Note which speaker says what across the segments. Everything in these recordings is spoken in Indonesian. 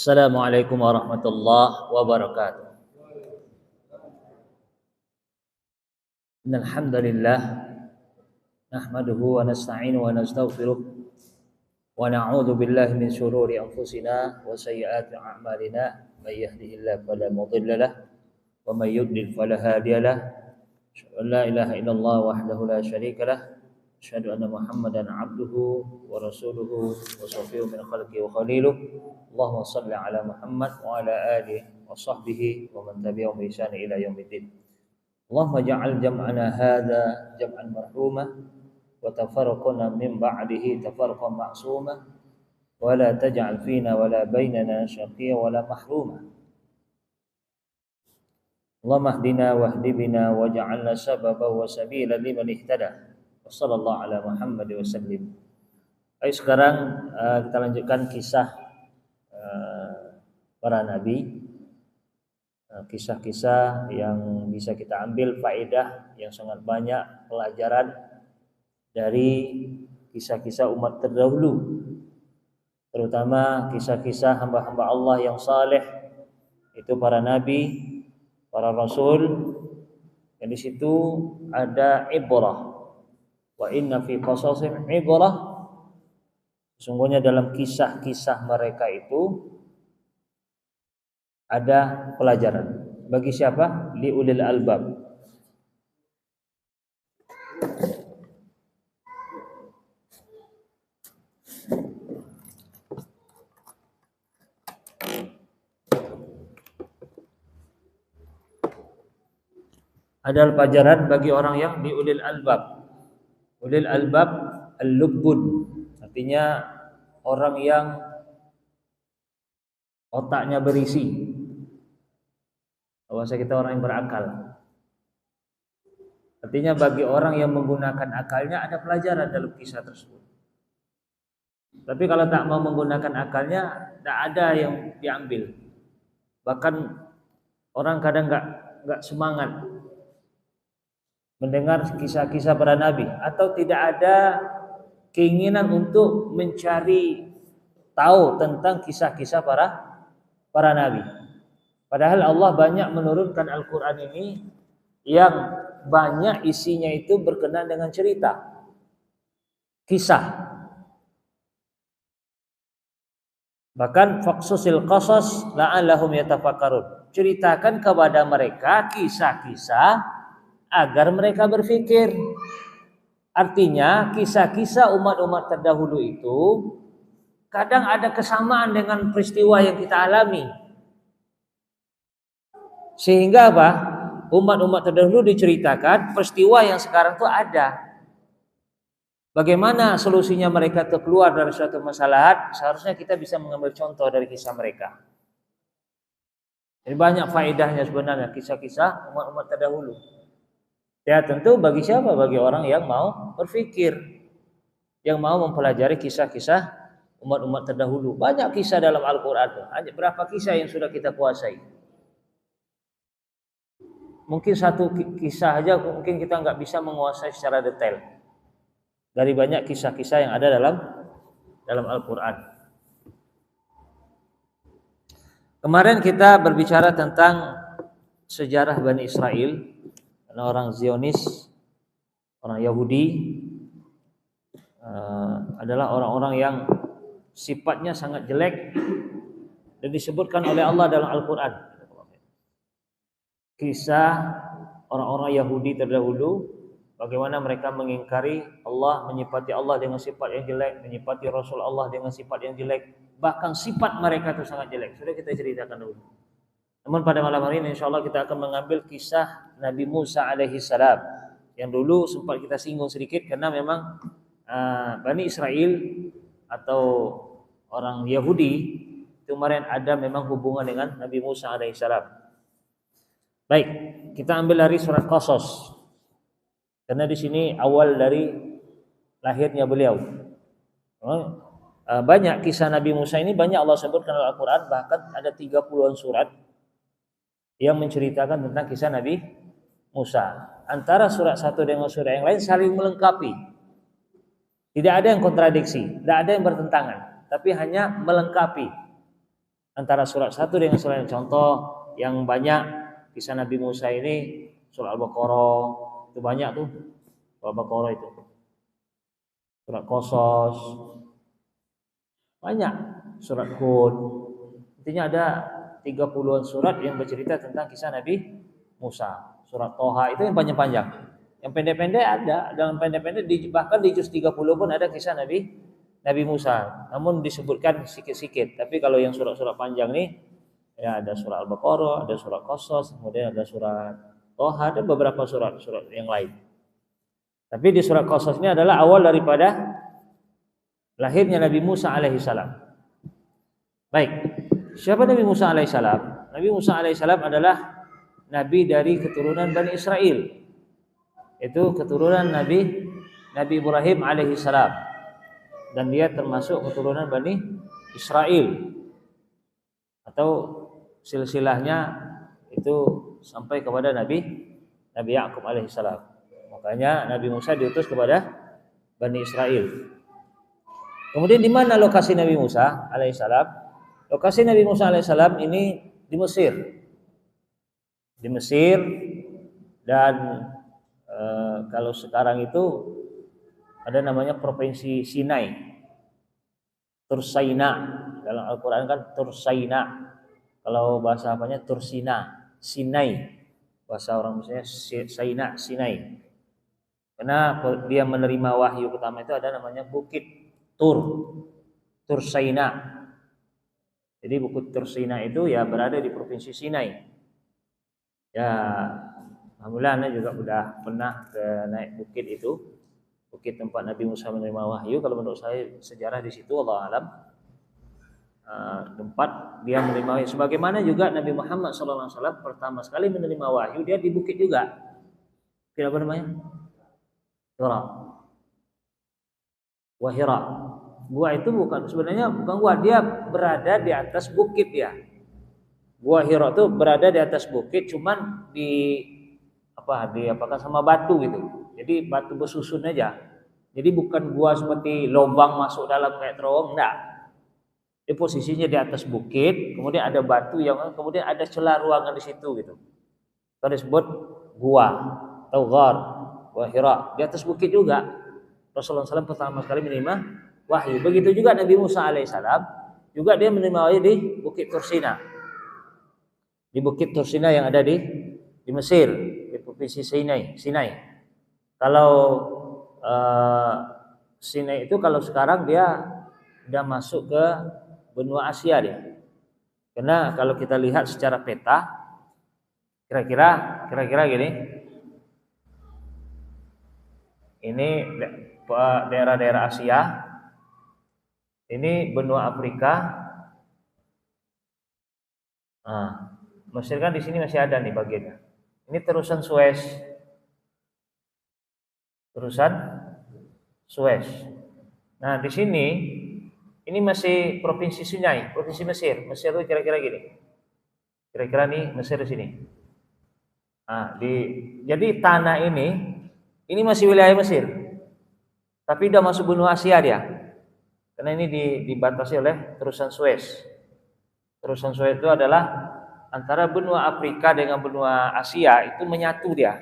Speaker 1: Assalamualaikum warahmatullahi wabarakatuh. Innal hamdalillah nahmaduhu wa nasta'inuhu wa nastaghfiruh wa na'udzu billahi min shururi anfusina wa sayyiati a'malina may yahdihillahu fala mudilla lahu wa may yudlil fala hadiya lahu. Asyhadu an la ilaha illallah wahdahu la syarika lahu. Asyhadu anna Muhammadan abduhu wa rasuluhu wa safiyuhu min khalqihi wa khaliluh. Allahumma shalli ala Muhammad wa ala alihi wa sahbihi wa man tabi'ahum bi ihsan ila yaumiddin. Allahumma ja'al jam'ana hadza jam'an marhumah wa tafarraqana min ba'dihi tafarraqan ma'sumah wa la taj'al fina wa la bainana shaqiyyan wa la mahrumah. Allahumma hdina wahdi bina waj'alna sababan wa sabila liman ihtada. Wassallallahu ala Muhammad wa sallim. Baik, sekarang kita lanjutkan kisah para nabi, kisah-kisah yang bisa kita ambil faedah yang sangat banyak, pelajaran dari kisah-kisah umat terdahulu, terutama kisah-kisah hamba-hamba Allah yang saleh, itu para nabi, para rasul. Yang di situ ada ibrah. Wa inna fi qasasihim ibrah. Sesungguhnya dalam kisah-kisah mereka itu ada pelajaran. Bagi siapa? Li ulil albab. Ada pelajaran bagi orang yang li ulil albab. Ulil albab al-lubbun, artinya orang yang otaknya berisi. Bahasa kita orang yang berakal. Artinya bagi orang yang menggunakan akalnya ada pelajaran dalam kisah tersebut. Tapi kalau tak mau menggunakan akalnya, tak ada yang diambil. Bahkan orang kadang enggak semangat mendengar kisah-kisah para nabi, atau tidak ada keinginan untuk mencari tahu tentang kisah-kisah para nabi. Padahal Allah banyak menurunkan Al-Quran ini yang banyak isinya itu berkenaan dengan cerita, kisah. Bahkan faqsusil qasas la'allahum yatafakkarun. Ceritakan kepada mereka kisah-kisah agar mereka berfikir. Artinya kisah-kisah umat-umat terdahulu itu kadang ada kesamaan dengan peristiwa yang kita alami. Sehingga apa? Umat-umat terdahulu diceritakan peristiwa yang sekarang itu ada. Bagaimana solusinya mereka keluar dari suatu masalah? Seharusnya kita bisa mengambil contoh dari kisah mereka. Jadi banyak faedahnya sebenarnya kisah-kisah umat-umat terdahulu. Ya tentu bagi siapa? Bagi orang yang mau berfikir, yang mau mempelajari kisah-kisah umat-umat terdahulu. Banyak kisah dalam Al-Quran. Hanya berapa kisah yang sudah kita kuasai? Mungkin satu kisah aja mungkin kita nggak bisa menguasai secara detail dari banyak kisah-kisah yang ada dalam Al-Quran. Kemarin kita berbicara tentang sejarah Bani Israel. Karena orang Zionis, orang Yahudi adalah orang-orang yang sifatnya sangat jelek dan disebutkan oleh Allah dalam Al-Quran. Kisah orang-orang Yahudi terdahulu, bagaimana mereka mengingkari Allah, menyifati Allah dengan sifat yang jelek, menyifati Rasul Allah dengan sifat yang jelek, bahkan sifat mereka itu sangat jelek. Sudah kita ceritakan dulu. Namun pada malam hari ini insyaallah kita akan mengambil kisah Nabi Musa alaihi salam yang dulu sempat kita singgung sedikit karena memang Bani Israel atau orang Yahudi itu kemarin ada memang hubungan dengan Nabi Musa alaihi salam. Baik, kita ambil dari surat Qasas. Karena di sini awal dari lahirnya beliau. Banyak kisah Nabi Musa ini banyak Allah sebutkan dalam Al-Qur'an, bahkan ada 30-an surat yang menceritakan tentang kisah Nabi Musa. Antara surat satu dengan surat yang lain saling melengkapi. Tidak ada yang kontradiksi, tidak ada yang bertentangan, tapi hanya melengkapi. antara surat satu dengan surat yang contoh yang banyak kisah Nabi Musa ini surat Al-Baqarah itu banyak tuh, surat Al-Baqarah itu, surat Qasas banyak, surat Hud, intinya ada 30-an surat yang bercerita tentang kisah Nabi Musa. Surat Toha itu yang panjang-panjang, yang pendek-pendek ada, dalam pendek-pendek bahkan di juz 30 pun ada kisah Nabi Musa, namun disebutkan sikit-sikit. Tapi kalau yang surat-surat panjang nih, ya ada surat Al-Baqarah, ada surat Qasas, kemudian ada surat Toha, ada beberapa surat-surat yang lain. Tapi di surat Qasas ini adalah awal daripada lahirnya Nabi Musa alaihissalam. Baik, siapa Nabi Musa alaihissalam? Nabi Musa alaihissalam adalah nabi dari keturunan Bani Israel. Itu keturunan Nabi Ibrahim alaihissalam. Dan dia termasuk keturunan Bani Israel, atau silsilahnya itu sampai kepada Nabi Yakub alaihissalam. Makanya Nabi Musa diutus kepada Bani Israel. Kemudian di mana lokasi Nabi Musa alaihissalam? Lokasi Nabi Musa alaihissalam ini di Mesir. Di Mesir, dan kalau sekarang itu ada namanya provinsi Sinai, Tursaina, dalam Al-Quran kan Tursaina, kalau bahasa apanya Tursina, Sinai, bahasa orang misalnya Sinai. Karena dia menerima wahyu pertama itu ada namanya Bukit Tursaina. Jadi Bukit Tursaina itu ya berada di provinsi Sinai. Ya, alhamdulillah Anda juga sudah pernah naik bukit itu. Bukit tempat Nabi Musa menerima wahyu. Kalau menurut saya sejarah di situ, Allah alam, tempat dia menerima wahyu. Sebagaimana juga Nabi Muhammad SAW pertama sekali menerima wahyu, dia di bukit juga. Apa namanya? Hira. Wahira. Gua itu sebenarnya bukan gua, dia berada di atas bukit ya. Gua Hira itu berada di atas bukit, cuman diapakan sama batu gitu. Jadi batu bersusun aja. Jadi bukan gua seperti lubang masuk dalam kayak terowong, enggak. Di posisinya di atas bukit, kemudian ada batu yang kemudian ada celah ruangan di situ gitu. Itu disebut gua atau ghar, gua Hira. Di atas bukit juga Rasulullah SAW pertama kali menerima wahyu. Begitu juga Nabi Musa alaihissalam, juga dia menerima wahyu di Bukit Tursina. Di Bukit Tursina yang ada di Mesir, di provinsi Sinai. Kalau Sinai itu kalau sekarang dia sudah masuk ke benua Asia dia. Karena kalau kita lihat secara peta, kira-kira gini. Ini daerah-daerah Asia. Ini benua Afrika. Nah, Mesir kan di sini masih ada nih bagiannya. Ini terusan Suez. Nah, di sini ini masih provinsi Sinai, provinsi Mesir. Mesir itu kira-kira gini. Kira-kira nih Mesir di sini. Nah, jadi tanah ini masih wilayah Mesir. Tapi udah masuk benua Asia dia. Karena ini dibatasi oleh terusan Suez. Terusan Suez itu adalah antara benua Afrika dengan benua Asia itu menyatu dia.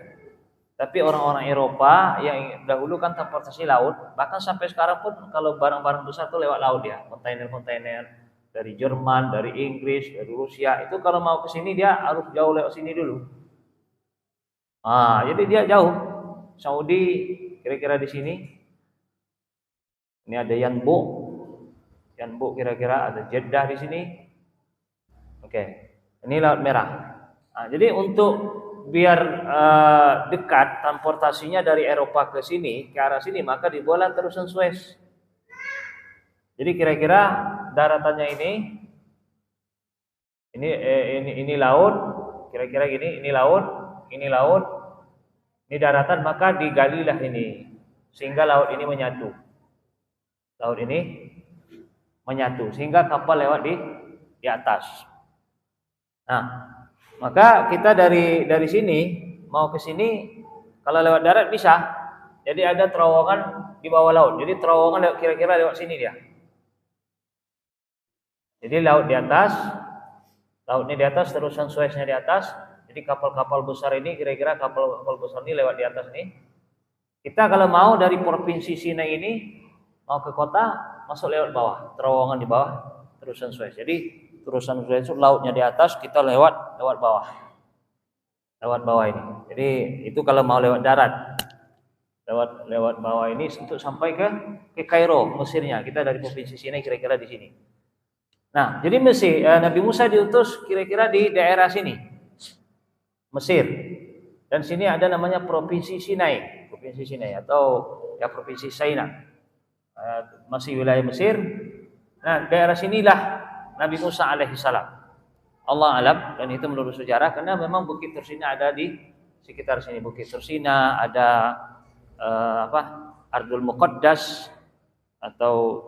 Speaker 1: Tapi orang-orang Eropa yang dahulu kan transportasi laut, bahkan sampai sekarang pun kalau barang-barang besar itu lewat laut ya, kontainer-kontainer dari Jerman, dari Inggris, dari Rusia, itu kalau mau ke sini dia harus jauh lewat sini dulu. Jadi dia jauh. Saudi kira-kira di sini. Ini ada Yanbu kira-kira, ada Jeddah di sini. Oke. Ini Laut Merah. Jadi untuk biar dekat transportasinya dari Eropa ke sini, ke arah sini, maka dibuatlah terusan Suez. Jadi kira-kira daratannya ini laut, kira-kira gini, ini laut, ini daratan, maka digalilah ini sehingga laut ini menyatu. Laut ini menyatu sehingga kapal lewat di atas. Nah, maka kita dari sini mau ke sini kalau lewat darat bisa. Jadi ada terowongan di bawah laut. Jadi terowongan kira-kira lewat sini dia. Jadi laut di atas, lautnya di atas, terusan Sueznya di atas. Jadi kapal-kapal besar ini, kira-kira kapal-kapal besar ini lewat di atas nih. Kita kalau mau dari provinsi Sinai ini mau ke kota, masuk lewat bawah, terowongan di bawah, terusan Suez. Jadi terusan Suez itu lautnya di atas, kita lewat bawah, lewat bawah ini. Jadi itu kalau mau lewat darat, lewat bawah ini untuk sampai ke Kairo, Mesirnya. Kita dari provinsi Sinai kira-kira di sini. Nah, jadi Nabi Musa diutus kira-kira di daerah sini, Mesir. Dan sini ada namanya provinsi Sinai atau ya provinsi Sinai. Masih wilayah Mesir. Nah, daerah sinilah Nabi Musa alaihissalam. Allah alam, dan itu menurut sejarah karena memang Bukit Tursina ada di sekitar sini. Bukit Tursina ada Ardul Muqaddas atau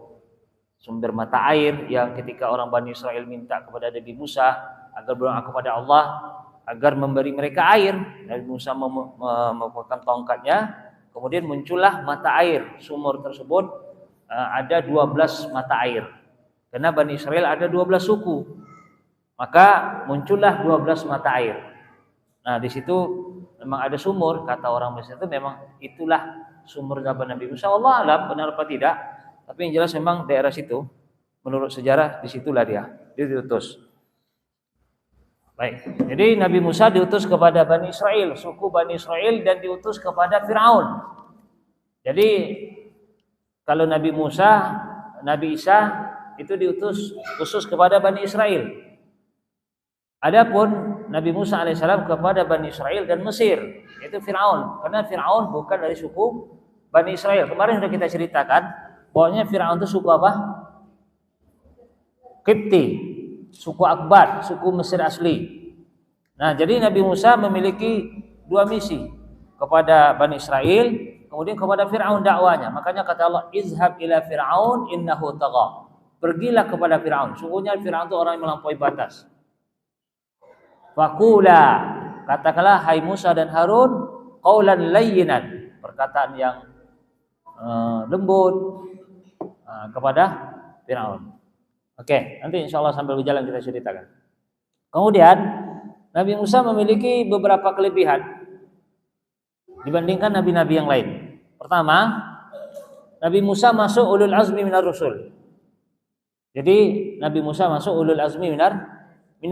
Speaker 1: sumber mata air yang ketika orang Bani Israel minta kepada Nabi Musa agar berdoa kepada Allah agar memberi mereka air, Nabi Musa memegang tongkatnya, kemudian muncullah mata air. Sumur tersebut ada 12 mata air. Karena Bani Israel ada 12 suku. Maka muncullah 12 mata air. Nah, di situ memang ada sumur, kata orang Mesir itu memang itulah sumur Nabi Musa. Allah alam benar apa tidak, tapi yang jelas memang daerah situ menurut sejarah disitulah dia diutus. Baik, jadi Nabi Musa diutus kepada Bani Israel, suku Bani Israel, dan diutus kepada Fir'aun. Jadi kalau Nabi Musa, Nabi Isa itu diutus khusus kepada Bani Israel. Adapun Nabi Musa alaihissalam kepada Bani Israel dan Mesir, yaitu Fir'aun. Karena Fir'aun bukan dari suku Bani Israel. Kemarin sudah kita ceritakan, bahwanya Fir'aun itu suku apa? Qibti. Suku Akbar, suku Mesir asli. Nah, jadi Nabi Musa memiliki dua misi, kepada Bani Israel, kemudian kepada Fir'aun dakwanya. Makanya kata Allah, izhab ila Fir'aun innahu tagha. Pergilah kepada Fir'aun. Sungguhnya Fir'aun itu orang yang melampaui batas. Faqula, katakanlah hai Musa dan Harun, qaulan layyinan, perkataan yang lembut kepada Fir'aun. Oke, nanti insya Allah sambil berjalan kita ceritakan. Kemudian Nabi Musa memiliki beberapa kelebihan dibandingkan nabi-nabi yang lain. Pertama, Nabi Musa masuk ulul azmi minar rusul. Jadi Nabi Musa masuk ulul azmi minar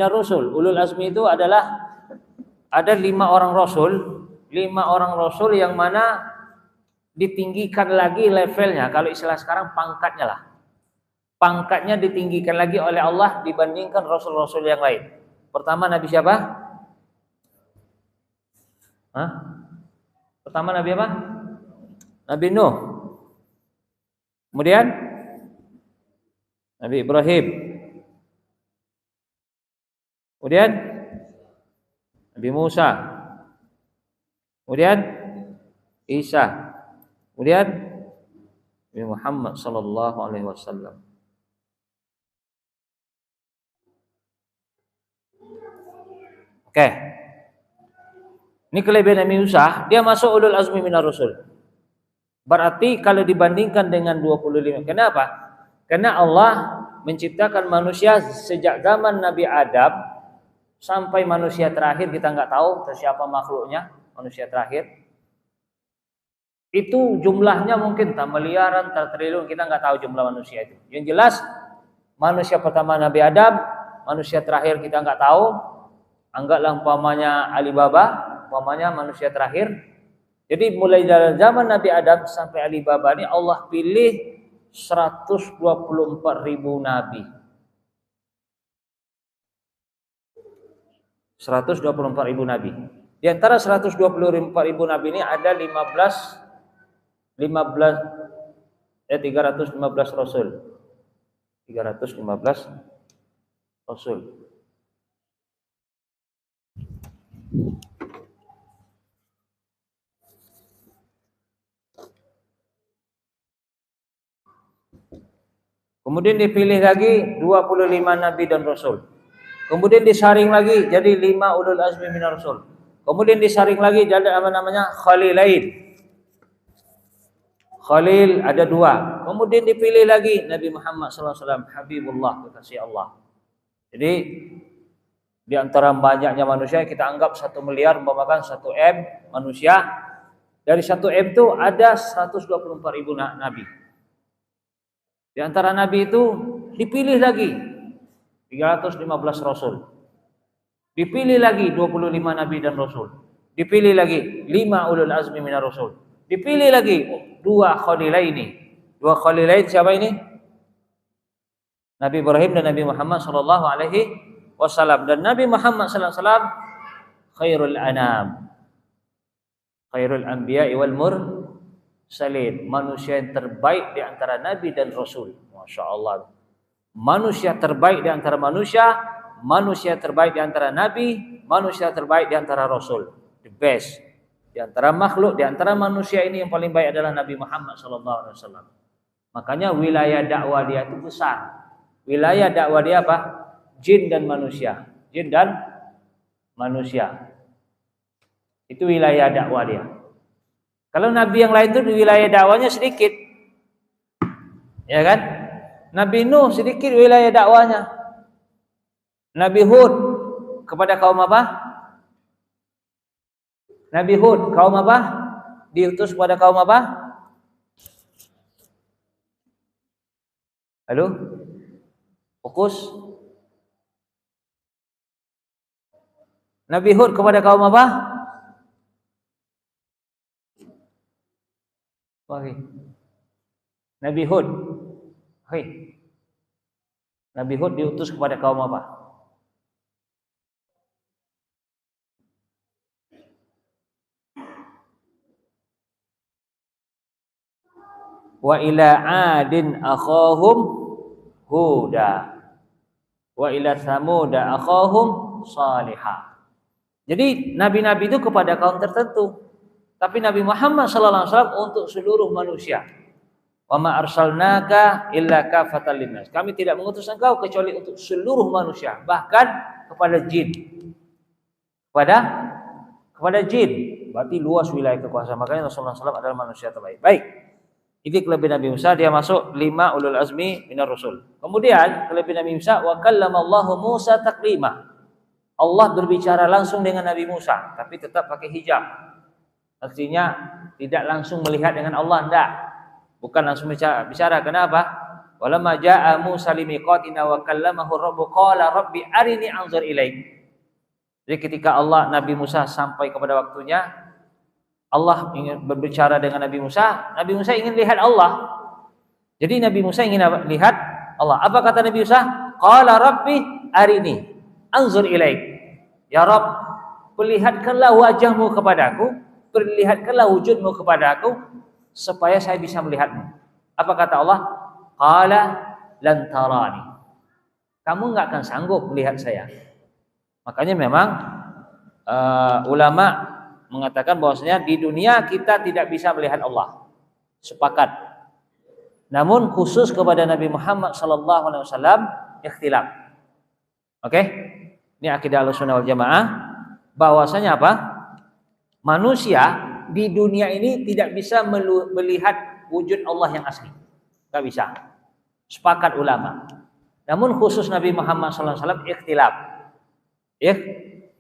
Speaker 1: rusul. Ulul azmi itu adalah ada 5 orang rasul yang mana ditinggikan lagi levelnya. Kalau istilah sekarang pangkatnya lah. Pangkatnya ditinggikan lagi oleh Allah dibandingkan rasul-rasul yang lain. Pertama Nabi siapa? Pertama Nabi apa? Nabi Nuh. Kemudian Nabi Ibrahim. Kemudian Nabi Musa. Kemudian Isa. Kemudian Nabi Muhammad sallallahu alaihi wasallam. Oke. Ini kelebihan Nabi Musa, dia masuk ulul azmi minar rusul. Berarti kalau dibandingkan dengan 25, kenapa? Karena Allah menciptakan manusia sejak zaman Nabi Adam sampai manusia terakhir, kita nggak tahu siapa makhluknya, manusia terakhir. Itu jumlahnya mungkin tak miliaran, tak triliun, kita nggak tahu jumlah manusia itu. Yang jelas manusia pertama Nabi Adam, manusia terakhir kita nggak tahu. Anggaplah umpamanya Alibaba, umpamanya manusia terakhir. Jadi mulai dari zaman Nabi Adam sampai Alibaba ini Allah pilih 124.000 nabi. 124.000 nabi. Di antara 124.000 nabi ini ada 315 rasul. 315 rasul. Kemudian dipilih lagi 25 nabi dan rasul. Kemudian disaring lagi jadi 5 ulul azmi minar rasul. Kemudian disaring lagi jadi apa namanya? Khalilain. Khalil ada 2. Kemudian dipilih lagi Nabi Muhammad sallallahu alaihi wasallam, Habibullah, kekasih Allah. Jadi di antara banyaknya manusia kita anggap 1 miliar umpamakan 1 M manusia. Dari 1 M itu ada 124.000 nabi. Di antara nabi itu dipilih lagi 315 rasul. Dipilih lagi 25 nabi dan rasul. Dipilih lagi 5 ulul azmi minar rasul. Dipilih lagi 2 khalilaini. 2 khalilain siapa ini? Nabi Ibrahim dan Nabi Muhammad sallallahu alaihi wasallam. Dan Nabi Muhammad sallallahu alaihi wasallam khairul anam, khairul anbiya'i wal mursalin, manusia yang terbaik di antara nabi dan rasul. Masya Allah. Manusia terbaik di antara manusia, manusia terbaik di antara nabi, manusia terbaik di antara rasul. The best. Di antara makhluk, di antara manusia ini yang paling baik adalah Nabi Muhammad sallallahu alaihi wasallam. Makanya wilayah dakwah dia itu besar. Wilayah dakwah dia apa? Jin dan manusia. Jin dan manusia. Itu wilayah dakwah dia. Kalau nabi yang lain itu di wilayah dakwahnya sedikit. Ya kan? Nabi Nuh sedikit wilayah dakwahnya. Nabi Hud kepada kaum apa? Nabi Hud kaum apa? Diutus kepada kaum apa? Halo? Fokus. Nabi Hud kepada kaum apa? Oke. Nabi Hud. Oke. Nabi Hud diutus kepada kaum apa? Wa ila adin akhahum huda wa ila samuda akhahum salihah. Jadi nabi-nabi itu kepada kaum tertentu, tapi Nabi Muhammad sallallahu alaihi wasallam untuk seluruh manusia. Wa ma arsalnaka illa kafatan linnas. Kami tidak mengutus engkau kecuali untuk seluruh manusia, bahkan kepada jin. Kepada jin. Berarti luas wilayah kekuasaan. Makanya Rasulullah SAW adalah manusia terbaik. Baik. Ini kelebihan Nabi Musa, dia masuk 5 ulul azmi minar rasul. Kemudian kelebihan Nabi Musa, wa kallamallahu Musa taklima. Allah berbicara langsung dengan Nabi Musa, tapi tetap pakai hijab. Artinya tidak langsung melihat dengan Allah, enggak. Bukan langsung bicara. Kenapa? Walamma jaa Musa limiqatina wa kallamahu rabbuhu qala rabbi arini anzur ilaik. Jadi ketika Nabi Musa sampai kepada waktunya, Allah ingin berbicara dengan Nabi Musa ingin lihat Allah. Jadi Nabi Musa ingin lihat Allah. Apa kata Nabi Musa? Qala rabbi arini anzur ilaik. Ya Rabb, perlihatkanlah wajahmu kepadaku, perlihatkanlah wujudmu kepadaku supaya saya bisa melihatmu. Apa kata Allah? Qala lan tarani. Kamu enggak akan sanggup melihat saya. Makanya memang ulama mengatakan bahwasanya di dunia kita tidak bisa melihat Allah. Sepakat. Namun khusus kepada Nabi Muhammad sallallahu alaihi wasallam ikhtilaf. Oke? Ini akidah Ahlussunnah wal Jamaah bahwasanya apa? Manusia di dunia ini tidak bisa melihat wujud Allah yang asli. Enggak bisa. Sepakat ulama. Namun khusus Nabi Muhammad sallallahu alaihi wasallam ikhtilaf.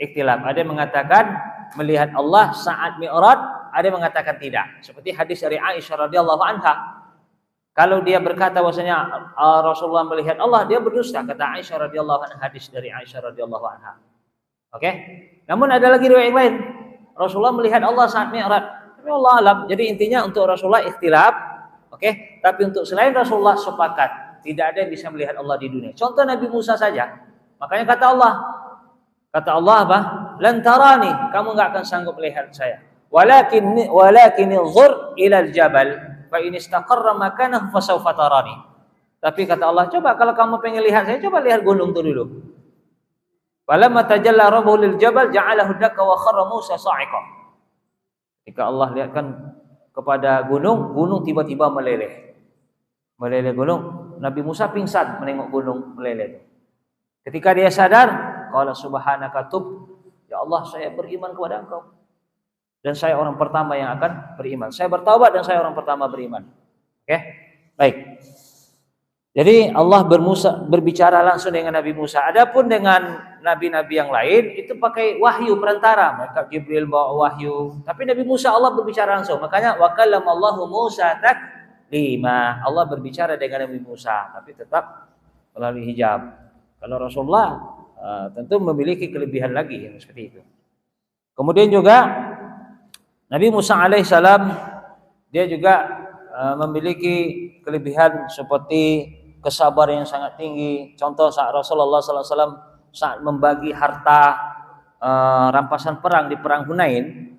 Speaker 1: Ikhtilaf. Ada yang mengatakan melihat Allah saat Mi'raj, ada yang mengatakan tidak. Seperti hadis dari Aisyah radhiyallahu anha. Kalau dia berkata bahwasanya Rasulullah melihat Allah, dia berdusta, kata Aisyah radhiyallahu anha, hadis dari Aisyah radhiyallahu anha. Oke? Namun ada lagi riwayat yang lain. Rasulullah melihat Allah saat Mi'raj. Tapi Allah alam. Jadi intinya untuk Rasulullah ikhtilaf, oke? Tapi untuk selain Rasulullah sepakat, tidak ada yang bisa melihat Allah di dunia. Contoh Nabi Musa saja. Makanya kata Allah apa? Lan tarani, kamu enggak akan sanggup melihat saya. Walakin zur ila al-jabal fa in istaqarra makanahu fa sawfa tarani. Tapi kata Allah, coba kalau kamu pengen lihat saya, coba lihat gunung itu dulu. Falamma tajalla rabbuhu lil jabal ja'alahu dakka wa kharra Musa sa'iqa. Ketika Allah lihatkan kepada gunung, gunung tiba-tiba meleleh. Meleleh gunung, Nabi Musa pingsan menengok gunung meleleh. Ketika dia sadar, qala subhanaka tub, ya Allah saya beriman kepada Engkau dan saya orang pertama yang akan beriman. Saya bertaubat dan saya orang pertama beriman. Oke, baik. Jadi Allah berbicara langsung dengan Nabi Musa. Adapun dengan nabi-nabi yang lain itu pakai wahyu perantara. Malaikat Jibril bawa wahyu. Tapi Nabi Musa Allah berbicara langsung. Makanya wa kallamallahu Musa taklima. Allah berbicara dengan Nabi Musa, tapi tetap melalui hijab. Kalau Rasulullah tentu memiliki kelebihan lagi yang seperti itu. Kemudian juga Nabi Musa alaihissalam dia juga memiliki kelebihan seperti kesabaran yang sangat tinggi. Contoh saat Rasulullah SAW saat membagi harta rampasan perang di perang Hunain.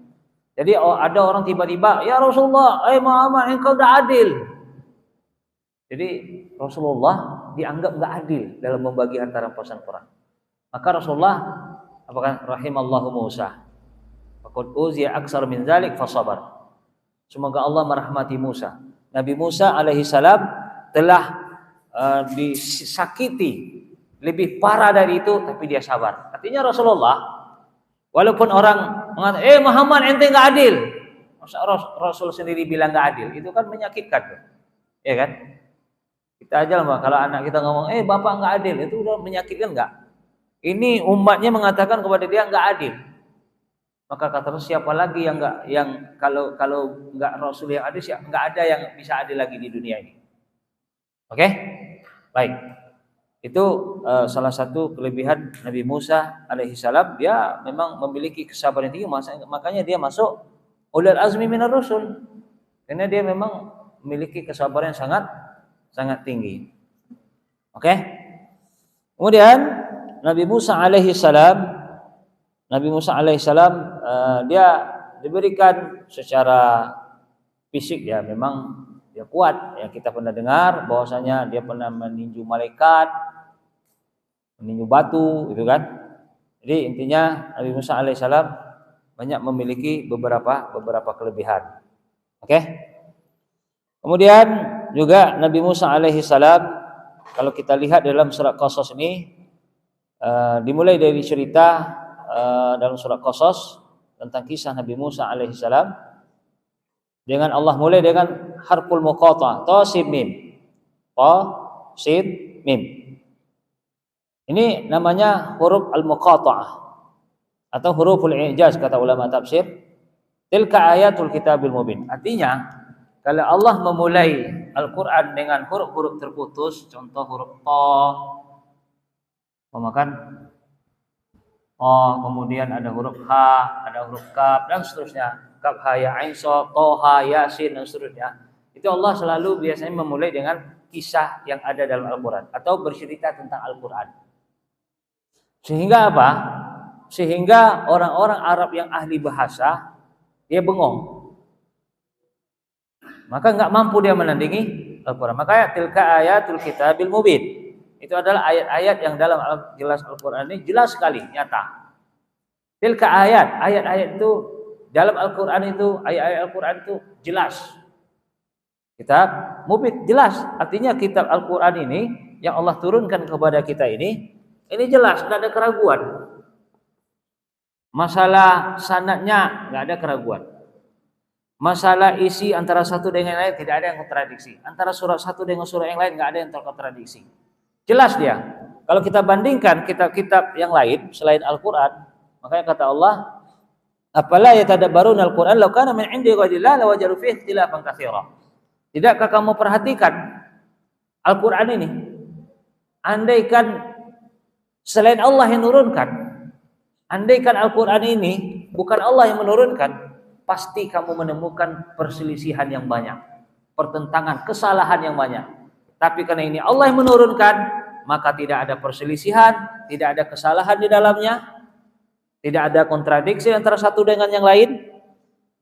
Speaker 1: Jadi ada orang tiba-tiba, ya Rasulullah, Muhammad engkau tidak adil. Jadi Rasulullah dianggap nggak adil dalam membagi harta rampasan perang. Maka Rasulullah apakah rahimallahu Musa. Faqad uziya aksar min zalik fasabar. Semoga Allah merahmati Musa. Nabi Musa alaihissalam telah disakiti lebih parah dari itu, tapi dia sabar. Artinya Rasulullah, walaupun orang mengatakan, Muhammad ente nggak adil, Rasul sendiri bilang nggak adil, itu kan menyakitkan, ya kan? Kita aja lah, kalau anak kita ngomong, bapak nggak adil, itu udah menyakitkan nggak? Ini umatnya mengatakan kepada dia nggak adil. Maka kata Rasul, siapa lagi yang nggak, yang kalau nggak Rasul yang adil, nggak ada yang bisa adil lagi di dunia ini. Oke, baik. Itu salah satu kelebihan Nabi Musa alaihissalam. Dia memang memiliki kesabaran tinggi, makanya dia masuk ulul azmi minar rusul. Karena dia memang memiliki kesabaran yang sangat tinggi. Oke. Kemudian Nabi Musa alaihissalam dia diberikan secara fisik ya memang dia kuat. Ya kita pernah dengar bahwasanya dia pernah meninju malaikat, meninju batu, gitu kan. Jadi intinya Nabi Musa alaihissalam banyak memiliki beberapa kelebihan. Oke. Kemudian juga Nabi Musa alaihissalam kalau kita lihat dalam surat Qasas ini dimulai dari cerita dalam surat Qasas tentang kisah Nabi Musa alaihissalam. Dengan Allah mulai dengan harful muqatta'ah, ta sin mim. Ta sin mim. Ini namanya huruf al-muqatta'ah atau huruful i'jaz kata ulama tafsir. Tilka ayatul kitabil mubin. Artinya kalau Allah memulai Al-Qur'an dengan huruf-huruf terputus, contoh huruf ta, memakan kemudian ada huruf ha, ada huruf kaf dan seterusnya. Kaf, ha, ya, ain, sha, toha, yasin dan seterusnya. Itu Allah selalu biasanya memulai dengan kisah yang ada dalam Al-Qur'an atau bercerita tentang Al-Qur'an. Sehingga apa? Sehingga orang-orang Arab yang ahli bahasa dia bengong. Maka enggak mampu dia menandingi Al-Qur'an. Makanya tilka ayatul kitabil mubin. Itu adalah ayat-ayat yang dalam jelas Al-Qur'an ini jelas sekali, nyata. Tilka ayat-ayat itu dalam Al-Qur'an itu, ayat-ayat Al-Qur'an itu jelas. Kitab mubin jelas. Artinya kitab Al-Qur'an ini yang Allah turunkan kepada kita ini jelas, tidak ada keraguan. Masalah sanadnya tidak ada keraguan. Masalah isi antara satu dengan yang lain tidak ada yang kontradiksi. Antara surat satu dengan surat yang lain tidak ada yang terkontradiksi. Jelas dia. Kalau kita bandingkan kitab-kitab yang lain selain Al-Qur'an, makanya kata Allah, "Afala yatadabbaruna al-Qur'an law kana min 'indi ghairillah lawajadu fihi ikhtilafan katsira." Tidakkah kamu perhatikan Al-Qur'an ini? Andaikan selain Allah yang menurunkan, andaikan Al-Qur'an ini bukan Allah yang menurunkan, pasti kamu menemukan perselisihan yang banyak, pertentangan, kesalahan yang banyak. Tapi karena ini Allah yang menurunkan, maka tidak ada perselisihan, tidak ada kesalahan di dalamnya, tidak ada kontradiksi antara satu dengan yang lain.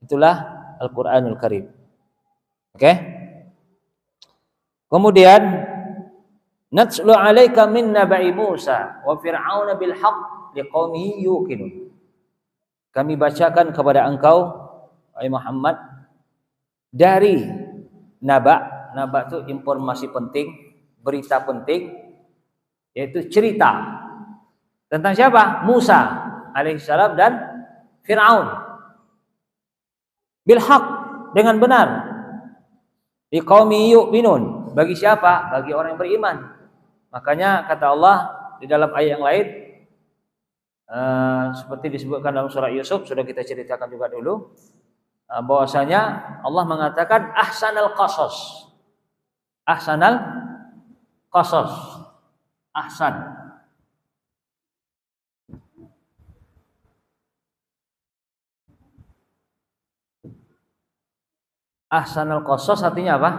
Speaker 1: Itulah Al-Qur'anul Karim. Oke? Kemudian natslu 'alaika min naba'i Musa wa fir'auna bil haqq liqaumihi yuqinun. Kami bacakan kepada engkau wahai Muhammad dari naba itu informasi penting, berita penting, yaitu cerita tentang siapa? Musa alaihissalam dan Fir'aun bil haq, dengan benar. Liqaumi yu'minun. Bagi siapa? Bagi orang yang beriman. Makanya kata Allah di dalam ayat yang lain, seperti disebutkan dalam surah Yusuf, sudah kita ceritakan juga dulu, bahwasanya Allah mengatakan ahsanal qasas. Ahsanal qasas. Ahsan. Ahsanal qasas artinya apa?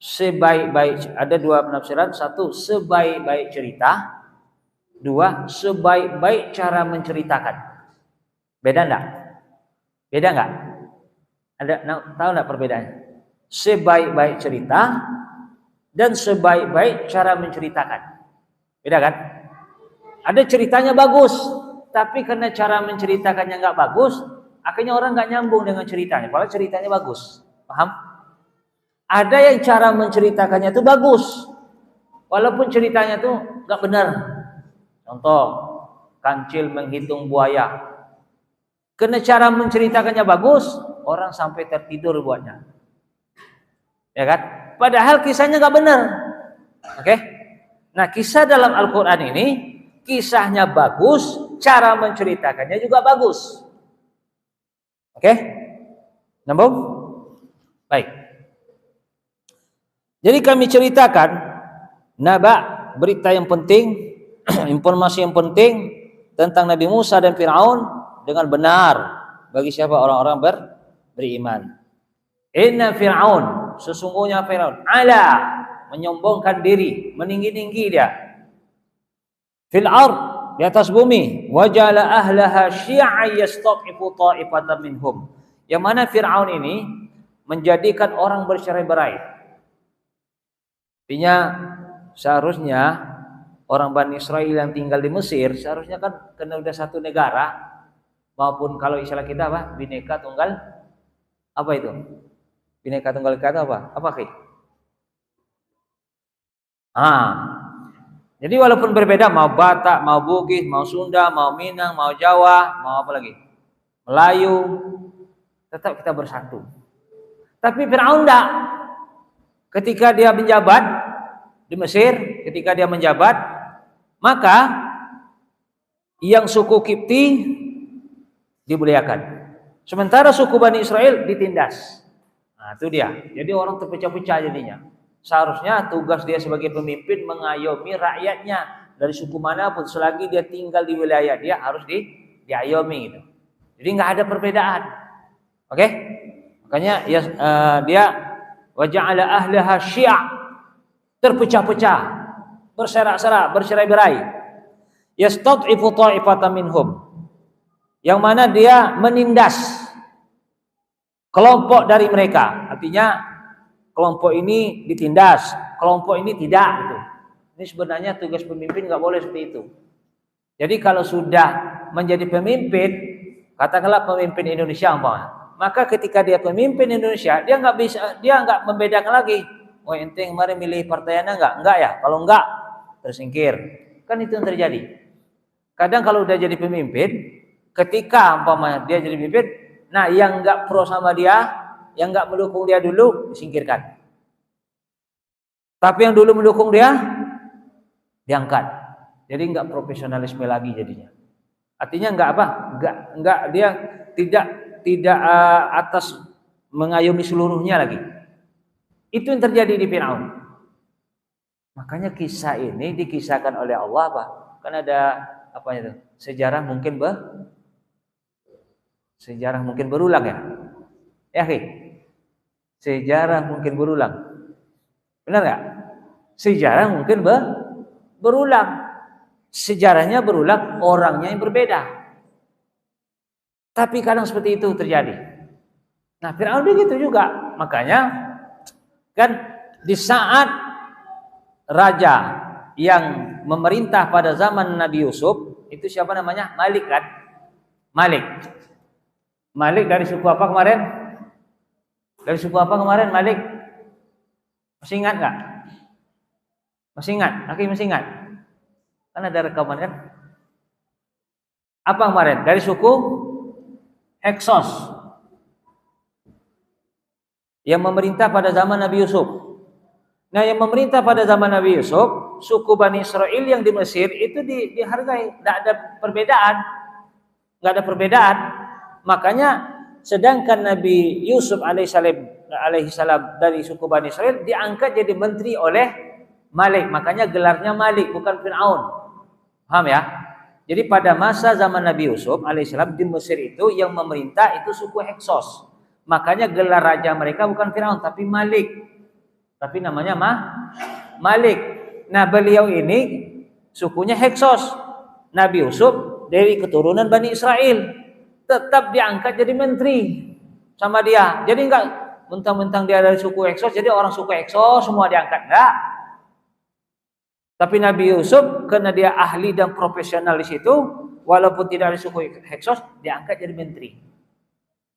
Speaker 1: Sebaik-baik. Ada dua penafsiran. Satu, sebaik-baik cerita. Dua, sebaik-baik cara menceritakan. Beda enggak? Beda enggak? Ada tahu enggak perbedaannya? Sebaik-baik cerita dan sebaik-baik cara menceritakan. Beda kan? Ada ceritanya bagus, tapi karena cara menceritakannya enggak bagus, akhirnya orang enggak nyambung dengan ceritanya. Padahal ceritanya bagus. Paham? Ada yang cara menceritakannya itu bagus, walaupun ceritanya itu enggak benar. Contoh, kancil menghitung buaya. Karena cara menceritakannya bagus, orang sampai tertidur buatnya. Ya kan? Padahal kisahnya enggak benar. Oke? Nah, kisah dalam Al-Qur'an ini kisahnya bagus, cara menceritakannya juga bagus. Oke? Nyambung? Baik. Jadi kami ceritakan berita yang penting, informasi yang penting tentang Nabi Musa dan Fir'aun dengan benar bagi siapa orang-orang beriman. Inna Fir'aun, sesungguhnya Fir'aun, ala, menyombongkan diri, meninggi-tinggi dia. Fil ard, di atas bumi, wajala ahlaha syi'a yastad'ifu ta'ifatan minhum. Yang mana Fir'aun ini menjadikan orang bercerai-berai. Artinya seharusnya orang Bani Israel yang tinggal di Mesir seharusnya kan kena udah satu negara, maupun kalau istilah kita apa? Bineka tunggal apa itu? Bineka tunggal ika itu apa? Apa sih? Jadi walaupun berbeda, mau Batak, mau Bugis, mau Sunda, mau Minang, mau Jawa, mau apa lagi? Melayu, tetap kita bersatu. Tapi Fir'aun enggak. Ketika dia menjabat di Mesir, ketika dia menjabat, maka yang suku Kipti dimuliakan. Sementara suku Bani Israel ditindas. Nah, itu dia. Jadi orang terpecah-pecah jadinya. Seharusnya tugas dia sebagai pemimpin mengayomi rakyatnya dari suku manapun, selagi dia tinggal di wilayah dia harus diayomi gitu. Jadi nggak ada perbedaan. Oke? Makanya ya, dia waja'ala ahlaha syi'a, terpecah-pecah, berserak-serak, bercerai-berai. Yastad'ifu ta'ifatan minhum, yang mana dia menindas kelompok dari mereka. Artinya kelompok ini ditindas, kelompok ini tidak gitu. Ini sebenarnya tugas pemimpin nggak boleh seperti itu. Jadi kalau sudah menjadi pemimpin, katakanlah pemimpin Indonesia maka ketika dia pemimpin Indonesia, dia nggak membedakan lagi. Oh, ente kemarin milih partainya enggak ya? Kalau enggak, tersingkir. Kan itu yang terjadi. Kadang kalau udah jadi pemimpin, ketika dia jadi pemimpin, nah yang enggak pro sama dia, yang enggak mendukung dia dulu disingkirkan. Tapi yang dulu mendukung dia diangkat. Jadi enggak profesionalisme lagi jadinya. Artinya enggak dia tidak atas mengayomi seluruhnya lagi. Itu yang terjadi di Fir'aun. Makanya kisah ini dikisahkan oleh Allah apa? Kan ada apa itu? Sejarah mungkin berulang ya. Ya, sejarah mungkin berulang. Benar enggak? Sejarah mungkin berulang. Sejarahnya berulang, orangnya yang berbeda. Tapi kadang seperti itu terjadi. Nah, Fir'aun begitu juga. Makanya kan di saat raja yang memerintah pada zaman Nabi Yusuf, itu siapa namanya? Malik kan? Malik dari suku apa kemarin? Dari suku apa kemarin Malik? Masih ingat enggak? Masih ingat? Masih ingat? Kan ada rekaman kan? Apa kemarin? Dari suku Heksos. yang memerintah pada zaman Nabi Yusuf. Nah, yang memerintah pada zaman Nabi Yusuf, suku Bani Israel yang di Mesir itu dihargai, tidak ada perbedaan, nggak ada perbedaan. Makanya sedangkan Nabi Yusuf alaihissalam dari suku Bani Israel diangkat jadi menteri oleh Malik, makanya gelarnya Malik bukan Fir'aun. Paham ya? Jadi pada masa zaman Nabi Yusuf alaihissalam di Mesir itu yang memerintah itu suku Heksos. Makanya gelar raja mereka bukan Fir'aun tapi Malik. Tapi namanya Malik. Nah, beliau ini sukunya Heksos. Nabi Yusuf dari keturunan Bani Israel. Tetap diangkat jadi menteri sama dia. Jadi enggak mentang-mentang dia dari suku Heksos, jadi orang suku Heksos semua diangkat. Enggak. Tapi Nabi Yusuf karena dia ahli dan profesional di situ, walaupun tidak dari suku Heksos, diangkat jadi menteri.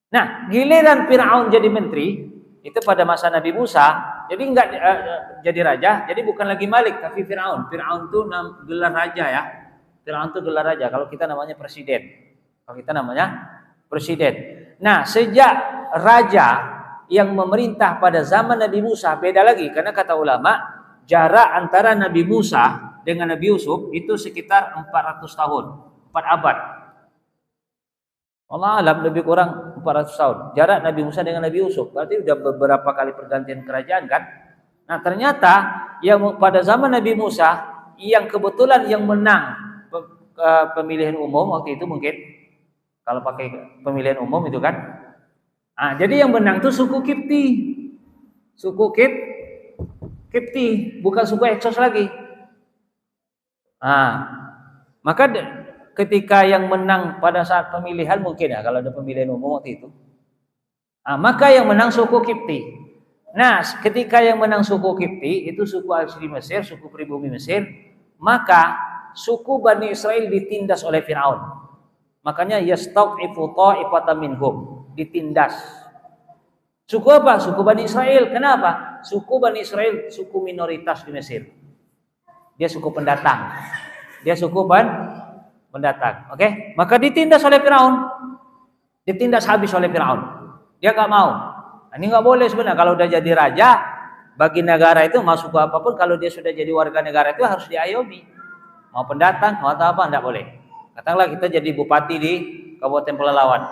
Speaker 1: Nah, giliran Fir'aun jadi menteri, itu pada masa Nabi Musa. Jadi enggak jadi raja, jadi bukan lagi Malik tapi Fir'aun. Fir'aun itu gelar raja ya. Fir'aun itu gelar raja. Kalau kita namanya presiden. Nah, sejak raja yang memerintah pada zaman Nabi Musa beda lagi karena kata ulama jarak antara Nabi Musa dengan Nabi Yusuf itu sekitar 400 tahun, 4 abad. Allah alam lebih kurang 400 tahun. Jarak Nabi Musa dengan Nabi Yusuf. Berarti sudah beberapa kali pergantian kerajaan kan? Nah, ternyata yang pada zaman Nabi Musa yang kebetulan yang menang pemilihan umum waktu itu mungkin kalau pakai pemilihan umum itu kan. Nah, jadi yang menang itu suku Kipti. Suku Kipti, bukan suku Heksos lagi. Nah, maka ketika yang menang pada saat pemilihan mungkin ya kalau ada pemilihan umum waktu itu. Nah, maka yang menang suku Kipti. Nah, ketika yang menang suku Kipti itu suku asli Mesir, suku pribumi Mesir, maka suku Bani Israel ditindas oleh Fir'aun. Makanya yastad'ifu ta'ifatan minhum, ditindas. Suku apa? Suku Bani Israel. Kenapa? Suku Bani Israel suku minoritas di Mesir. Dia suku pendatang. Dia suku pendatang. Oke? Maka ditindas oleh Fir'aun. Ditindas habis oleh Fir'aun. Dia enggak mau. Nah, ini enggak boleh sebenarnya kalau udah jadi raja bagi negara itu masuk ke apapun kalau dia sudah jadi warga negara itu harus diayomi. Mau pendatang, mau apa enggak boleh. Katakanlah kita jadi bupati di Kabupaten Pelalawan.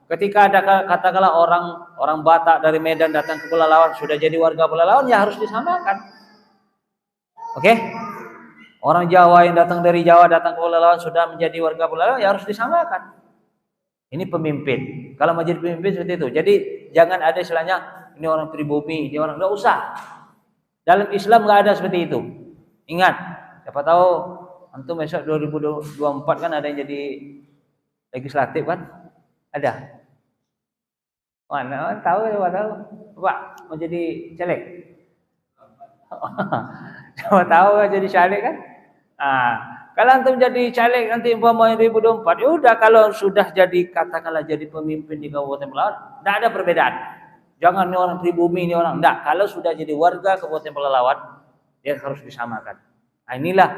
Speaker 1: Ketika ada katakanlah orang Batak dari Medan datang ke Pelalawan sudah jadi warga Pelalawan ya harus disamakan. Oke? Orang Jawa yang datang dari Jawa datang ke Pelalawan sudah menjadi warga Pelalawan ya harus disamakan. Ini pemimpin. Kalau mau jadi pemimpin seperti itu. Jadi jangan ada istilahnya ini orang pribumi, ini orang enggak usah. Dalam Islam enggak ada seperti itu. Ingat, siapa tahu antum besok 2024 kan ada yang jadi legislatif kan? Ada. Mana tahu Pak mau jadi caleg. Siapa tahu jadi caleg kan? Ah, kalau antum jadi caleg nanti umpamanya 2024, ya udah kalau sudah jadi katakanlah jadi pemimpin di Kabupaten Pelalawan, enggak ada perbedaan. Jangan ini orang pribumi ini orang enggak. Kalau sudah jadi warga Kabupaten Pelalawan, dia harus disamakan. Nah, inilah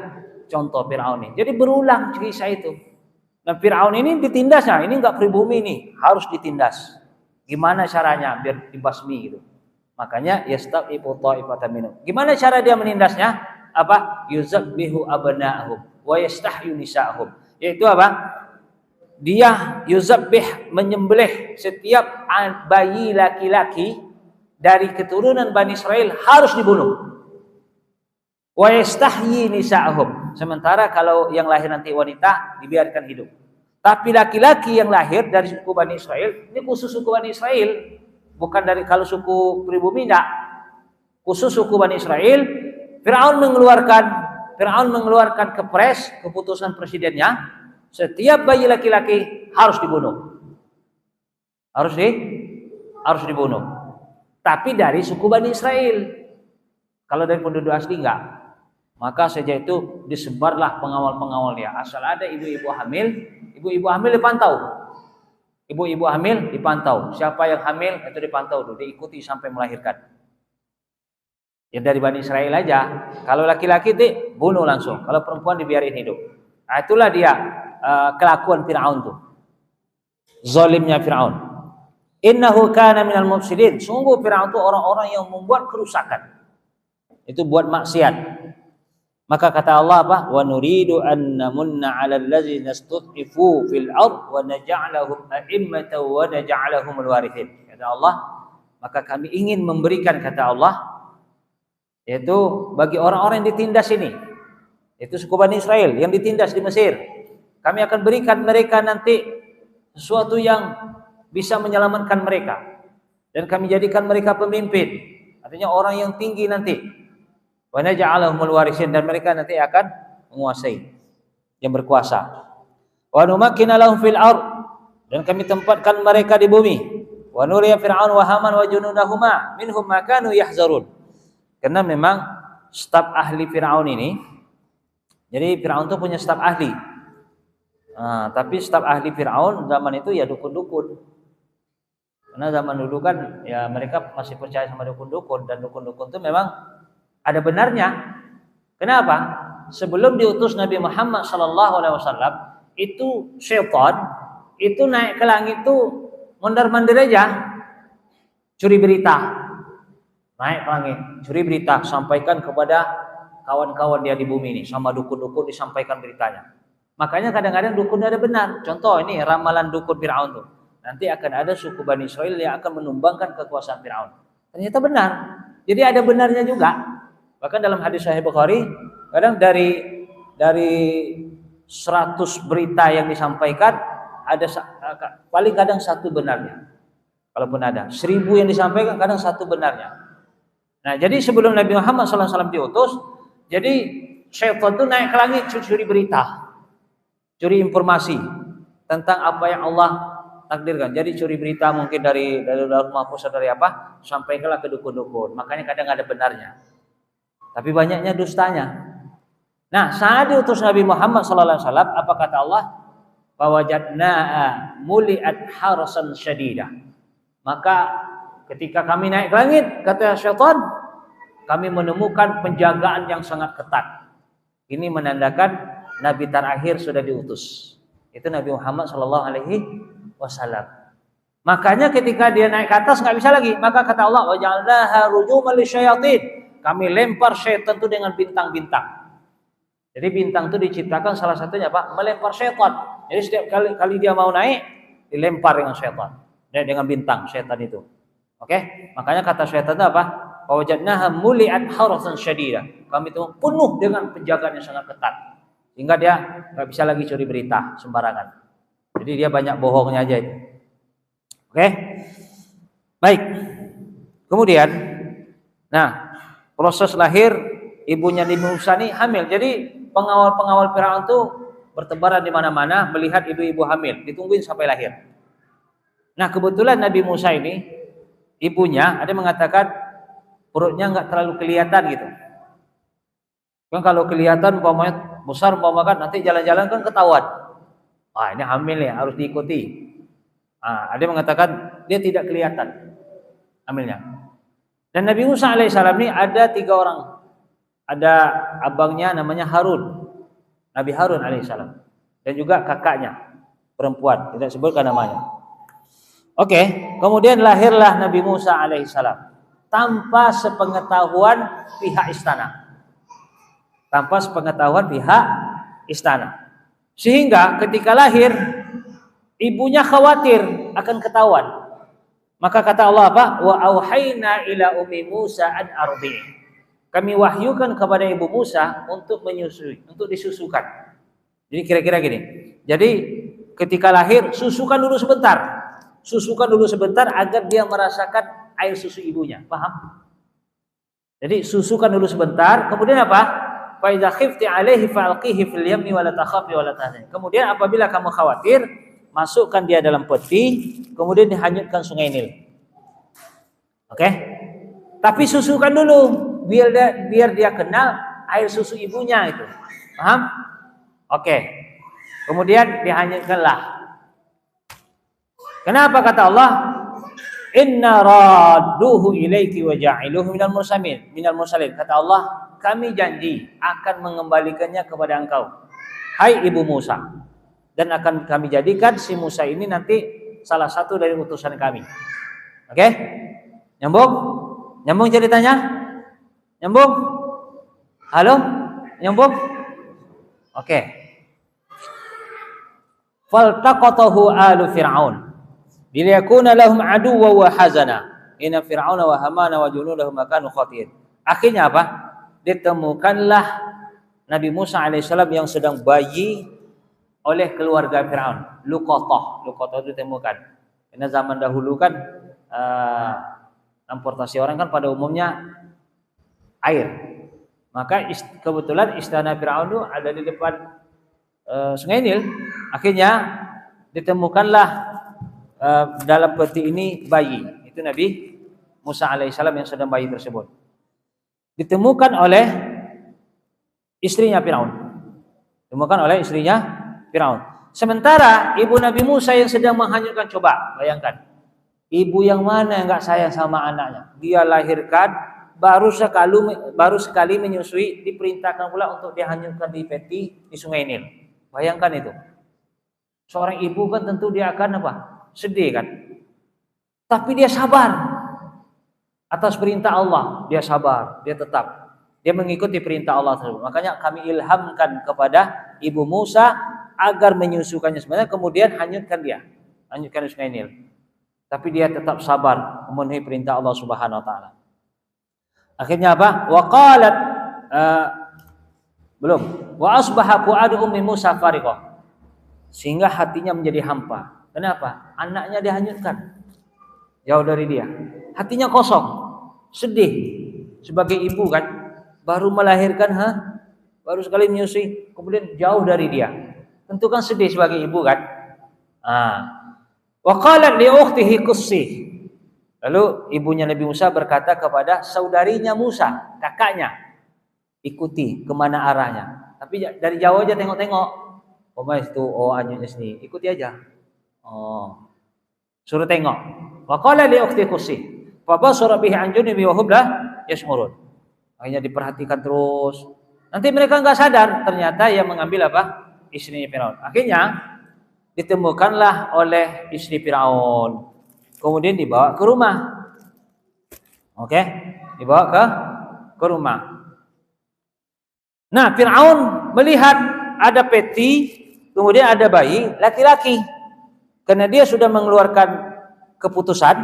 Speaker 1: contoh Fir'aun ini. Jadi berulang kisah itu. Nah, Fir'aun ini ditindas, nah ini enggak pribumi nih, harus ditindas. Gimana caranya biar dibasmi gitu. Makanya yastaqifu ta'ifatan minhum. Gimana cara dia menindasnya? Apa? Yuzabbihu abna'ahum wa yastahyu nisa'ahum. Yaitu apa? Dia yuzabbih menyembelih setiap bayi laki-laki dari keturunan Bani Israel harus dibunuh. Wa yastahyi nisa'ahum. Sementara kalau yang lahir nanti wanita dibiarkan hidup. Tapi laki-laki yang lahir dari suku Bani Israel, ini khusus suku Bani Israel, bukan dari kalau suku pribumi enggak. Khusus suku Bani Israel, Fir'aun mengeluarkan kepres, keputusan presidennya, setiap bayi laki-laki harus dibunuh. Harus dibunuh. Tapi dari suku Bani Israel. Kalau dari penduduk asli enggak. Maka sejak itu disebarlah pengawal-pengawalnya. Asal ada ibu-ibu hamil dipantau. Ibu-ibu hamil dipantau. Siapa yang hamil itu dipantau dulu, diikuti sampai melahirkan. Ya dari Bani Israel aja. Kalau laki-laki dibunuh langsung. Kalau perempuan dibiarin hidup. Nah, itulah dia kelakuan Fir'aun tuh. Zalimnya Fir'aun. Innahu kana minal mufsidin. Sungguh Firaun itu orang-orang yang membuat kerusakan. Itu buat maksiat. Maka kata Allah apa? Wa nuridu an namunna 'alal ladzina istud'ifu fil ard wa naj'alahum a'immatan wa naj'alahumul warithin. Kata Allah, maka kami ingin memberikan, kata Allah, yaitu bagi orang-orang yang ditindas ini. Itu suku Bani Israel yang ditindas di Mesir. Kami akan berikan mereka nanti sesuatu yang bisa menyelamatkan mereka, dan kami jadikan mereka pemimpin, artinya orang yang tinggi nanti. Wa naj'alahumul warithin, dan mereka nanti akan menguasai, yang berkuasa. Wa numakkina lahum fil ard, dan kami tempatkan mereka di bumi. Wa nuriya fir'aun wa haman wa junudahuma minhum ma kanu yahzarun. Karena memang staf ahli Firaun ini, jadi Firaun itu punya staf ahli. Tapi staf ahli Firaun zaman itu ya dukun-dukun. Karena zaman dulu kan ya mereka masih percaya sama dukun-dukun, dan dukun-dukun itu memang ada benarnya. Kenapa? Sebelum diutus Nabi Muhammad SAW, itu syaitan itu naik ke langit tuh mondar-mandir aja, curi berita, naik ke langit, curi berita, sampaikan kepada kawan-kawan dia di bumi ini, sama dukun-dukun disampaikan beritanya. Makanya kadang-kadang dukun ada benar. Contoh ini ramalan dukun Firaun tuh. Nanti akan ada suku Bani Israel yang akan menumbangkan kekuasaan Firaun. Ternyata benar. Jadi ada benarnya juga. Bahkan dalam hadis Sahih Bukhari, kadang dari 100 berita yang disampaikan, ada paling kadang satu benarnya. Kalaupun ada 1000 yang disampaikan, kadang satu benarnya. Nah, jadi sebelum Nabi Muhammad SAW diutus, jadi syaitan itu naik ke langit curi berita, curi informasi tentang apa yang Allah takdirkan. Jadi curi berita mungkin dari Lauh Mahfuz atau dari apa, sampaikanlah ke dukun-dukun. Makanya kadang ada benarnya, tapi banyaknya dustanya. Nah, saat diutus Nabi Muhammad SAW, apa kata Allah? Fawajadna'a muli'at harasan syadidah. Maka ketika kami naik ke langit, kata syaitan, kami menemukan penjagaan yang sangat ketat. Ini menandakan Nabi terakhir sudah diutus. Itu Nabi Muhammad SAW. Makanya ketika dia naik ke atas nggak bisa lagi. Maka kata Allah, waja'alnaha rujuman lisyayatin. Kami lempar syaitan itu dengan bintang-bintang. Jadi bintang itu diciptakan salah satunya apa? Melempar syaitan. Jadi setiap kali dia mau naik, dilempar dengan syaitan. Dengan bintang syaitan itu. Oke? Makanya kata syaitan itu apa? Wajadnaha muli'at harasan syadidah. Kami itu penuh dengan penjagaan yang sangat ketat. Sehingga dia nggak bisa lagi curi berita sembarangan. Jadi dia banyak bohongnya aja itu. Oke? Baik. Kemudian, nah, proses lahir ibunya Nabi Musa ini hamil. Jadi pengawal-pengawal Firaun itu bertebaran di mana-mana melihat ibu-ibu hamil, ditungguin sampai lahir. Nah, kebetulan Nabi Musa ini ibunya ada mengatakan perutnya nggak terlalu kelihatan gitu. Kan kalau kelihatan umpamanya besar, umpamakan nanti jalan-jalan kan ketahuan. Wah, ini hamil ya, harus diikuti. Ada yang mengatakan dia tidak kelihatan hamilnya. Dan Nabi Musa alaihissalam ini ada 3 orang. Ada abangnya namanya Harun, Nabi Harun alaihissalam, dan juga kakaknya perempuan, tidak sebutkan namanya. Oke, kemudian lahirlah Nabi Musa alaihissalam tanpa sepengetahuan pihak istana. Tanpa sepengetahuan pihak istana. Sehingga ketika lahir, ibunya khawatir akan ketahuan. Maka kata Allah apa? Wa auhayna ila ummi Musa an ardi'i. Kami wahyukan kepada ibu Musa untuk menyusui, untuk disusukan. Jadi kira-kira gini. Jadi ketika lahir, susukan dulu sebentar. Susukan dulu sebentar agar dia merasakan air susu ibunya. Paham? Jadi susukan dulu sebentar, kemudian apa? Fa idza khifti alaihi fa'alqihi fil yammi wa la takhafi wa la tahzani. Kemudian apabila kamu khawatir, masukkan dia dalam peti, kemudian dihanyutkan sungai Nil. Oke? Tapi susukan dulu biar dia kenal air susu ibunya itu. Paham? Oke. Kemudian dihanyutkanlah. Kenapa kata Allah? Inna radduhu ilaiki wa ja'iluhu minal mursalin. Kata Allah, kami janji akan mengembalikannya kepada engkau, hai ibu Musa, dan akan kami jadikan si Musa ini nanti salah satu dari utusan kami. Oke? Nyambung? Nyambung ceritanya? Nyambung? Halo? Nyambung? Oke. Faltaqatahu alu Fir'aun liyakuna lahum aduwwan wa hazana. Inna Fir'auna wa Hamana wa junudahum kanu khatiin. Akhirnya apa? Ditemukanlah Nabi Musa alaihissalam yang sedang bayi oleh keluarga Fir'aun. Luqatah ditemukan. Karena zaman dahulu kan transportasi orang kan pada umumnya air. Maka kebetulan istana Fir'aun itu ada di depan Sungai Nil. Akhirnya ditemukanlah dalam peti ini bayi. Itu Nabi Musa alaihissalam yang sedang bayi tersebut. Ditemukan oleh istrinya Fir'aun. Ditemukan oleh istrinya Fir'aun. Sementara ibu Nabi Musa yang sedang menghanyutkan, coba bayangkan. Ibu yang mana yang enggak sayang sama anaknya? Dia lahirkan baru sekali menyusui, diperintahkan pula untuk dihanyutkan di peti di Sungai Nil. Bayangkan itu. Seorang ibu kan tentu dia akan apa? Sedih kan? Tapi dia sabar. Atas perintah Allah, dia sabar, dia tetap. Dia mengikuti perintah Allah tersebut. Makanya kami ilhamkan kepada ibu Musa agar menyusukannya sebenarnya, kemudian hanyutkan di Sungai Nil. Tapi dia tetap sabar memenuhi perintah Allah Subhanahu wa taala. Akhirnya apa? Wa qalat wa asbaha fuadu ummi Musa fariqah. Sehingga hatinya menjadi hampa. Kenapa? Anaknya dihanyutkan. Jauh dari dia. Hatinya kosong, sedih. Sebagai ibu kan, baru melahirkan, baru sekali menyusui, kemudian jauh dari dia. Tentu kan sedih sebagai ibu kan? Wa qalat li ukhtihi qussi. Lalu ibunya Nabi Musa berkata kepada saudarinya Musa, kakaknya, ikuti kemana arahnya. Tapi dari jauh aja tengok-tengok. Oh mas itu, anyutnya sini, ikuti aja. Suruh tengok. Wa qala li ukhti qussi. Fa basara bihi an junubi wa hum la yash'urun. Akhirnya diperhatikan terus. Nanti mereka enggak sadar, ternyata yang mengambil apa? Istrinya Firaun. Akhirnya ditemukanlah oleh istri Firaun. Kemudian dibawa ke rumah. Oke, dibawa ke rumah. Nah, Fir'aun melihat ada peti, kemudian ada bayi laki-laki. Karena dia sudah mengeluarkan keputusan,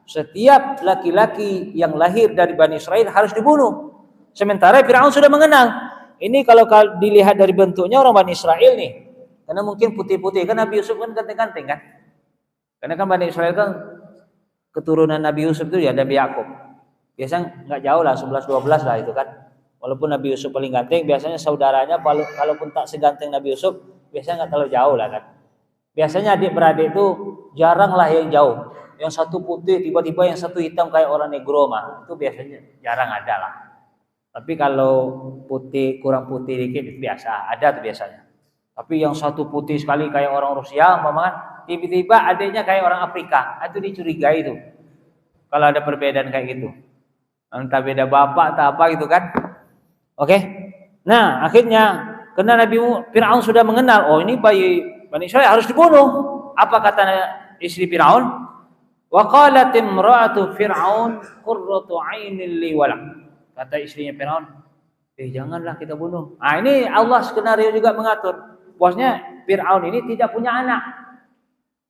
Speaker 1: setiap laki-laki yang lahir dari Bani Israel harus dibunuh. Sementara Fir'aun sudah mengenal. Ini kalau dilihat dari bentuknya orang Bani Israel nih. Karena mungkin putih-putih, kan Nabi Yusuf kan ganteng-ganteng kan. Karena kan Bani Israel kan keturunan Nabi Yusuf itu ya Nabi Yakub. Biasanya nggak jauh lah, 11-12 lah itu kan. Walaupun Nabi Yusuf paling ganteng, biasanya saudaranya kalaupun tak seganteng Nabi Yusuf, biasanya nggak terlalu jauh lah kan. Biasanya adik-beradik itu jarang lah yang jauh. Yang satu putih, tiba-tiba yang satu hitam kayak orang negro mah. Itu biasanya jarang ada lah. Tapi kalau putih, kurang putih dikit biasa, ada tuh biasanya. Tapi yang satu putih sekali kayak orang Rusia, umpamanya tiba-tiba adiknya kayak orang Afrika, itu dicurigai itu. Kalau ada perbedaan kayak gitu, entah beda bapak atau apa gitu kan. Oke. Nah, akhirnya karena Nabi Fir'aun sudah mengenal, oh ini bayi Bani Israil harus dibunuh. Apa kata istri Fir'aun? Wa qalat imra'atu Fir'aun qurratu 'ainin li wa lak. Kata istrinya Fir'aun, janganlah kita bunuh. Ini Allah skenario juga mengatur. Bosnya Fir'aun ini tidak punya anak.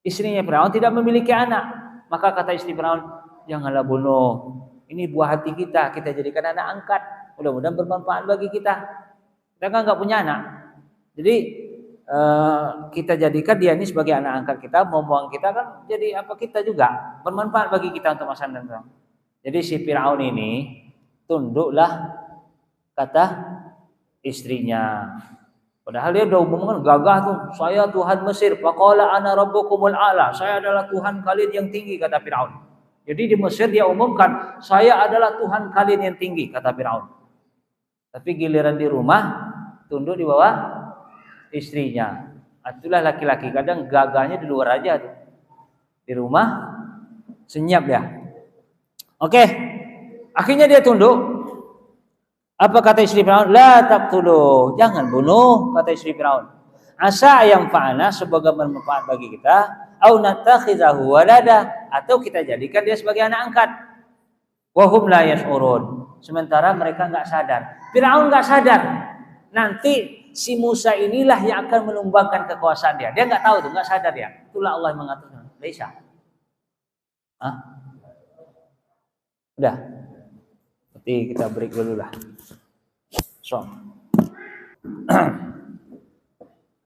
Speaker 1: Istrinya Fir'aun tidak memiliki anak. Maka kata istri Fir'aun, janganlah bunuh. Ini buah hati kita jadikan anak angkat. Mudah-mudahan bermanfaat bagi kita. Kita kan nggak punya anak. Jadi kita jadikan dia ini sebagai anak angkat kita, membuang kita kan jadi apa kita juga bermanfaat bagi kita untuk masa depan. Jadi si Fir'aun ini tunduklah kata istrinya. Padahal dia udah umumkan gagah tuh, saya Tuhan Mesir, faqala ana rabbukumul a'la, saya adalah Tuhan kalian yang tinggi kata Firaun. Jadi di Mesir dia umumkan, saya adalah Tuhan kalian yang tinggi kata Firaun. Tapi giliran di rumah tunduk di bawah istrinya. Itulah laki-laki, kadang gagahnya di luar aja tuh. Di rumah senyap dia. Oke. Akhirnya dia tunduk. Apa kata istri Firaun? La taqtuluh, jangan bunuh kata istri Firaun. asa yang fa'ana semoga bermanfaat bagi kita, au natakhizahu walada atau kita jadikan dia sebagai anak angkat. Wa hum la yash'urun. Sementara mereka enggak sadar. Firaun enggak sadar. Nanti si Musa inilah yang akan menumbangkan kekuasaan dia. Dia enggak tahu tuh, enggak sadar ya. Itulah Allah yang mengaturnya. Laisa. Hah? Udah. Berarti kita break dulu lah. So.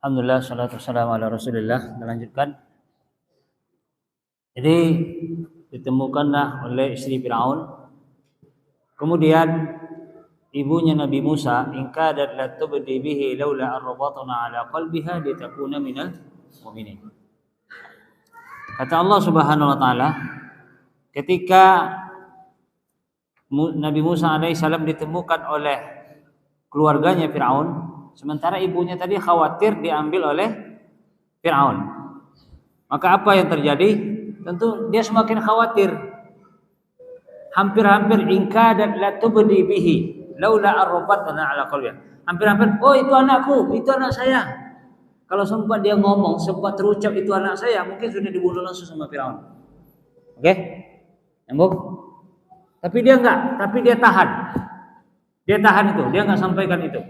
Speaker 1: Alhamdulillah, salatu wassalamu ala Rasulillah. Kita lanjutkan. Jadi ditemukanlah oleh istri Firaun. Kemudian ibunya Nabi Musa, in kadat la tubdi bihi laula arbatna ala qalbiha litakuna minal mu'minin. Kata Allah Subhanahu wa taala, ketika Nabi Musa alaihissalam ditemukan oleh keluarganya Firaun, sementara ibunya tadi khawatir diambil oleh Firaun. Maka apa yang terjadi? Tentu dia semakin khawatir. Hampir-hampir ingka dan la tubdi bihi laula arbatna ala qalbiha. Hampir-hampir, oh itu anakku, itu anak saya. Kalau sempat dia ngomong, sempat terucap itu anak saya, mungkin sudah dibunuh langsung sama Firaun. Oke? Nyambung? Tapi dia enggak, tapi dia tahan. Dia tahan itu, dia enggak sampaikan itu.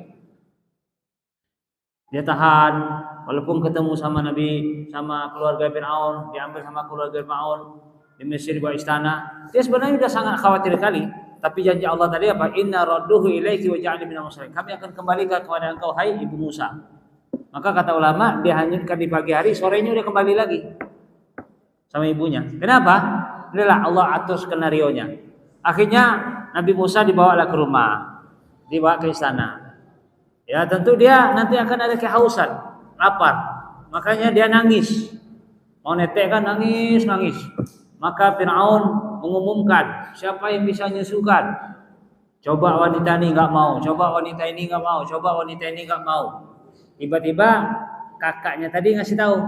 Speaker 1: Dia tahan, walaupun ketemu sama keluarga Firaun, diambil sama keluarga Firaun di Mesir buat istana. Dia sebenarnya sudah sangat khawatir sekali. Tapi janji Allah tadi apa? Inna radduhu ilaiki wa ja'alni minal muslimin. Kami akan kembalikan kepada engkau hai ibu Musa. Maka kata ulama, dia hanyutkan di pagi hari, sorenya udah kembali lagi sama ibunya. Kenapa? Inilah Allah atur skenario-nya. Akhirnya Nabi Musa dibawalah ke rumah, dibawa ke istana. Ya tentu dia nanti akan ada kehausan, lapar. Makanya dia nangis. Mau netek kan nangis. Maka Firaun mengumumkan, siapa yang bisa nyusukan? Coba wanita ini enggak mau, coba wanita ini enggak mau, coba wanita ini enggak mau. Tiba-tiba kakaknya tadi ngasih tahu,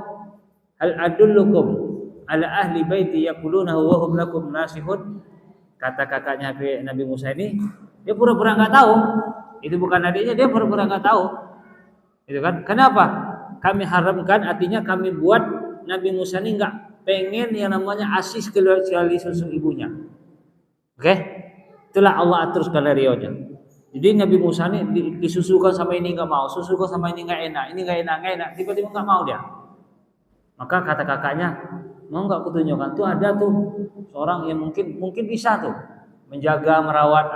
Speaker 1: hal adullukum ala ahli baiti yaqulunahu wa hum lakum nasihun. Kata kakaknya Nabi Musa ini, dia pura-pura enggak tahu. Itu bukan adiknya, dia pura-pura enggak tahu. Itu kan? Kenapa? Kami haramkan, artinya kami buat Nabi Musa ini enggak pengen yang namanya asis kecuali susu ibunya. Oke? Itulah Allah atur skenario-nya. Jadi Nabi Musa ini disusukan sama ini enggak mau, susukan sama ini enggak enak, ini enggak enak, tiba-tiba enggak mau dia. Maka kata kakaknya, mau enggak kutunjukkan tuh ada tuh seorang yang mungkin bisa tuh menjaga, merawat.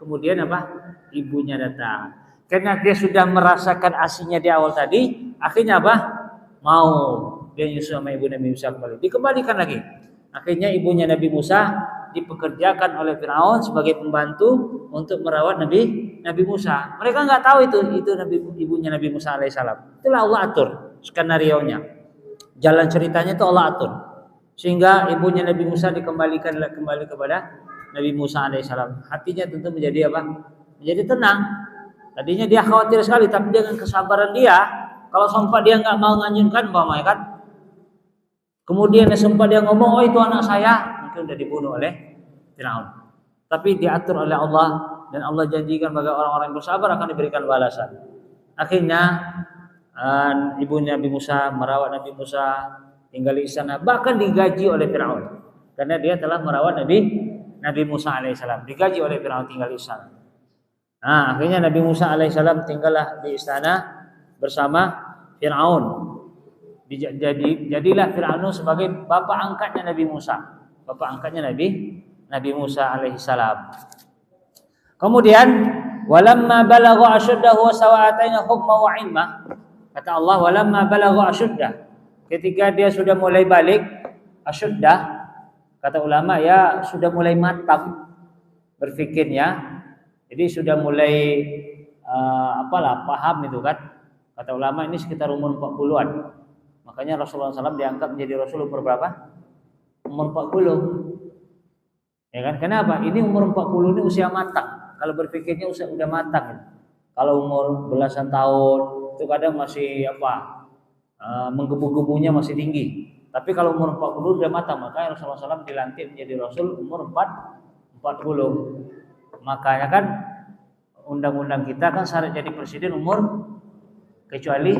Speaker 1: Kemudian apa? Ibunya datang. Karena dia sudah merasakan asinya di awal tadi, akhirnya apa? Mau dia nyusu sama ibu Nabi Musa kembali. Dikembalikan lagi. Akhirnya ibunya Nabi Musa dipekerjakan oleh Firaun sebagai pembantu untuk merawat Nabi Musa. Mereka enggak tahu itu ibunya Nabi Musa alaihissalam. Itulah Allah atur skenario-nya. Jalan ceritanya itu Allah atur. Sehingga ibunya Nabi Musa dikembalikan kembali kepada Nabi Musa alaihissalam. Hatinya tentu menjadi apa? Menjadi tenang. Tadinya dia khawatir sekali, tapi dengan kesabaran dia, kalau sempat dia enggak mau nganyunkan, umpamanya kan. Kemudian sempat dia ngomong, oh itu anak saya, mungkin sudah dibunuh oleh Firaun. Tapi diatur oleh Allah dan Allah janjikan bagi orang-orang yang bersabar akan diberikan balasan. Akhirnya ibu Nabi Musa merawat Nabi Musa, tinggal di sana, bahkan digaji oleh Firaun karena dia telah merawat Nabi Musa alaihissalam, digaji oleh Firaun tinggal di sana. Nah, akhirnya Nabi Musa alaihissalam tinggallah di istana bersama Firaun. Jadilah Firaun sebagai bapak angkatnya Nabi Musa. Bapak angkatnya Nabi Musa alaihissalam. Kemudian walamma balagha asyuddahu wa sawa'ataina hukma wa ilma. Kata Allah walamma balagha asyuddah. Ketika dia sudah mulai balik asyuddah, kata ulama ya sudah mulai matang berfikirnya. Jadi sudah mulai paham itu kan. Kata ulama ini sekitar umur 40-an. Makanya Rasulullah SAW diangkat menjadi Rasul umur berapa? Umur 40. Ya kan? Kenapa? Ini umur 40 ini usia matang. Kalau berpikirnya udah matang. Kalau umur belasan tahun itu kadang masih menggebu-gebunya masih tinggi. Tapi kalau umur 40 udah matang, makanya Rasulullah SAW dilantik menjadi Rasul umur 40. Makanya kan undang-undang kita kan syarat jadi presiden umur kecuali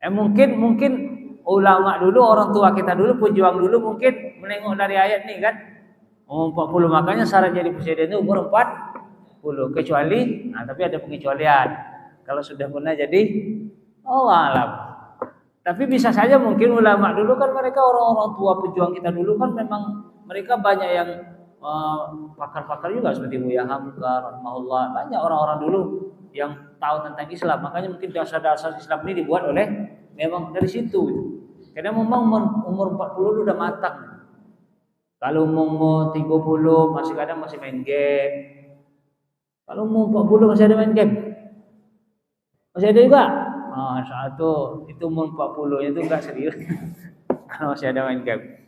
Speaker 1: Mungkin ulama dulu, orang tua kita dulu, pejuang dulu mungkin menengok dari ayat nih kan. Umur 40, makanya syarat jadi presiden itu umur 40. Kecuali, tapi ada pengecualian. Kalau sudah pernah jadi, Allah alam. Tapi bisa saja mungkin ulama dulu kan mereka orang-orang tua pejuang kita dulu kan memang mereka banyak yang pakar-pakar juga seperti Buya Hamka, rahimahullah. Banyak orang-orang dulu yang tahu tentang Islam. Makanya mungkin dasar-dasar Islam ini dibuat oleh memang dari situ. Karena memang umur 40 udah matang. Kalau umur 30 masih kadang masih main game. Kalau umur 40 masih ada main game. Masih ada juga. Saat itu umur 40 itu enggak serius. Kalau masih ada main game.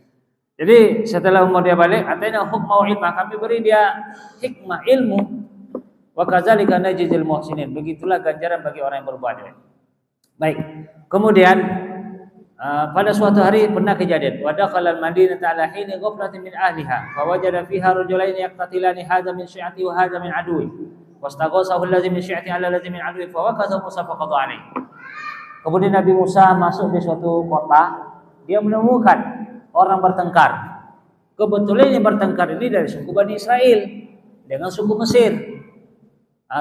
Speaker 1: Jadi setelah umur dia balik, atayna hukma wa ilma, kami beri dia hikmah, ilmu. Wa kadzalika najzil muhsinin. Begitulah ganjaran bagi orang yang berbuat baik. Baik. Kemudian pada suatu hari pernah kejadian, wa dakhala al-madinata ala hini ghaflatin min ahliha, fa wajada fiha rajulaini yaqtatilani hadza min syi'ati wa hadza min aduwi. Wastaghasahu allazi min syi'ati ala allazi min aduwi, fa wakaza Musa fa qada alaihi. Kemudian Nabi Musa masuk di suatu kota, dia menemukan orang bertengkar. Kebetulan yang bertengkar ini dari suku Bani Israel dengan suku Mesir.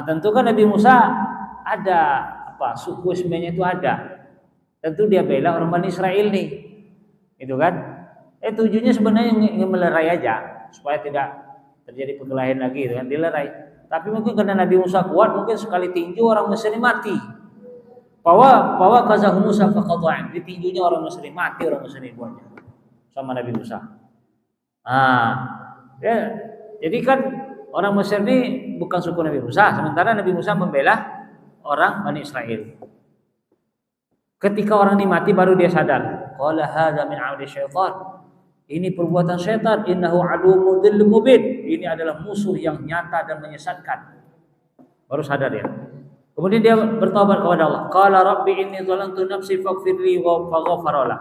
Speaker 1: Tentu kan Nabi Musa ada suku sebenarnya itu ada. Tentu dia bela orang Bani Israel nih. Itu kan? Tujuannya sebenarnya ingin melerai aja supaya tidak terjadi perkelahian lagi, kan dilerai. Tapi mungkin karena Nabi Musa kuat, mungkin sekali tinju orang Mesir mati. Bahwa kazahu Musa faqadha, ditinjunya orang Mesir mati, orang Mesir buatnya sama Nabi Musa. Jadi kan orang Mesir ini bukan suku Nabi Musa, sementara Nabi Musa membela orang Bani Israel. Ketika orang ini mati baru dia sadar. Qala hadza min 'amali syaitan. Ini perbuatan syaitan. Innahu 'aduwwun mudhillun mubin. Ini adalah musuh yang nyata dan menyesatkan. Baru sadar dia. Kemudian dia bertobat kepada Allah. Qala rabbi inni zalamtu nafsi faghfirli wa faghfara lah.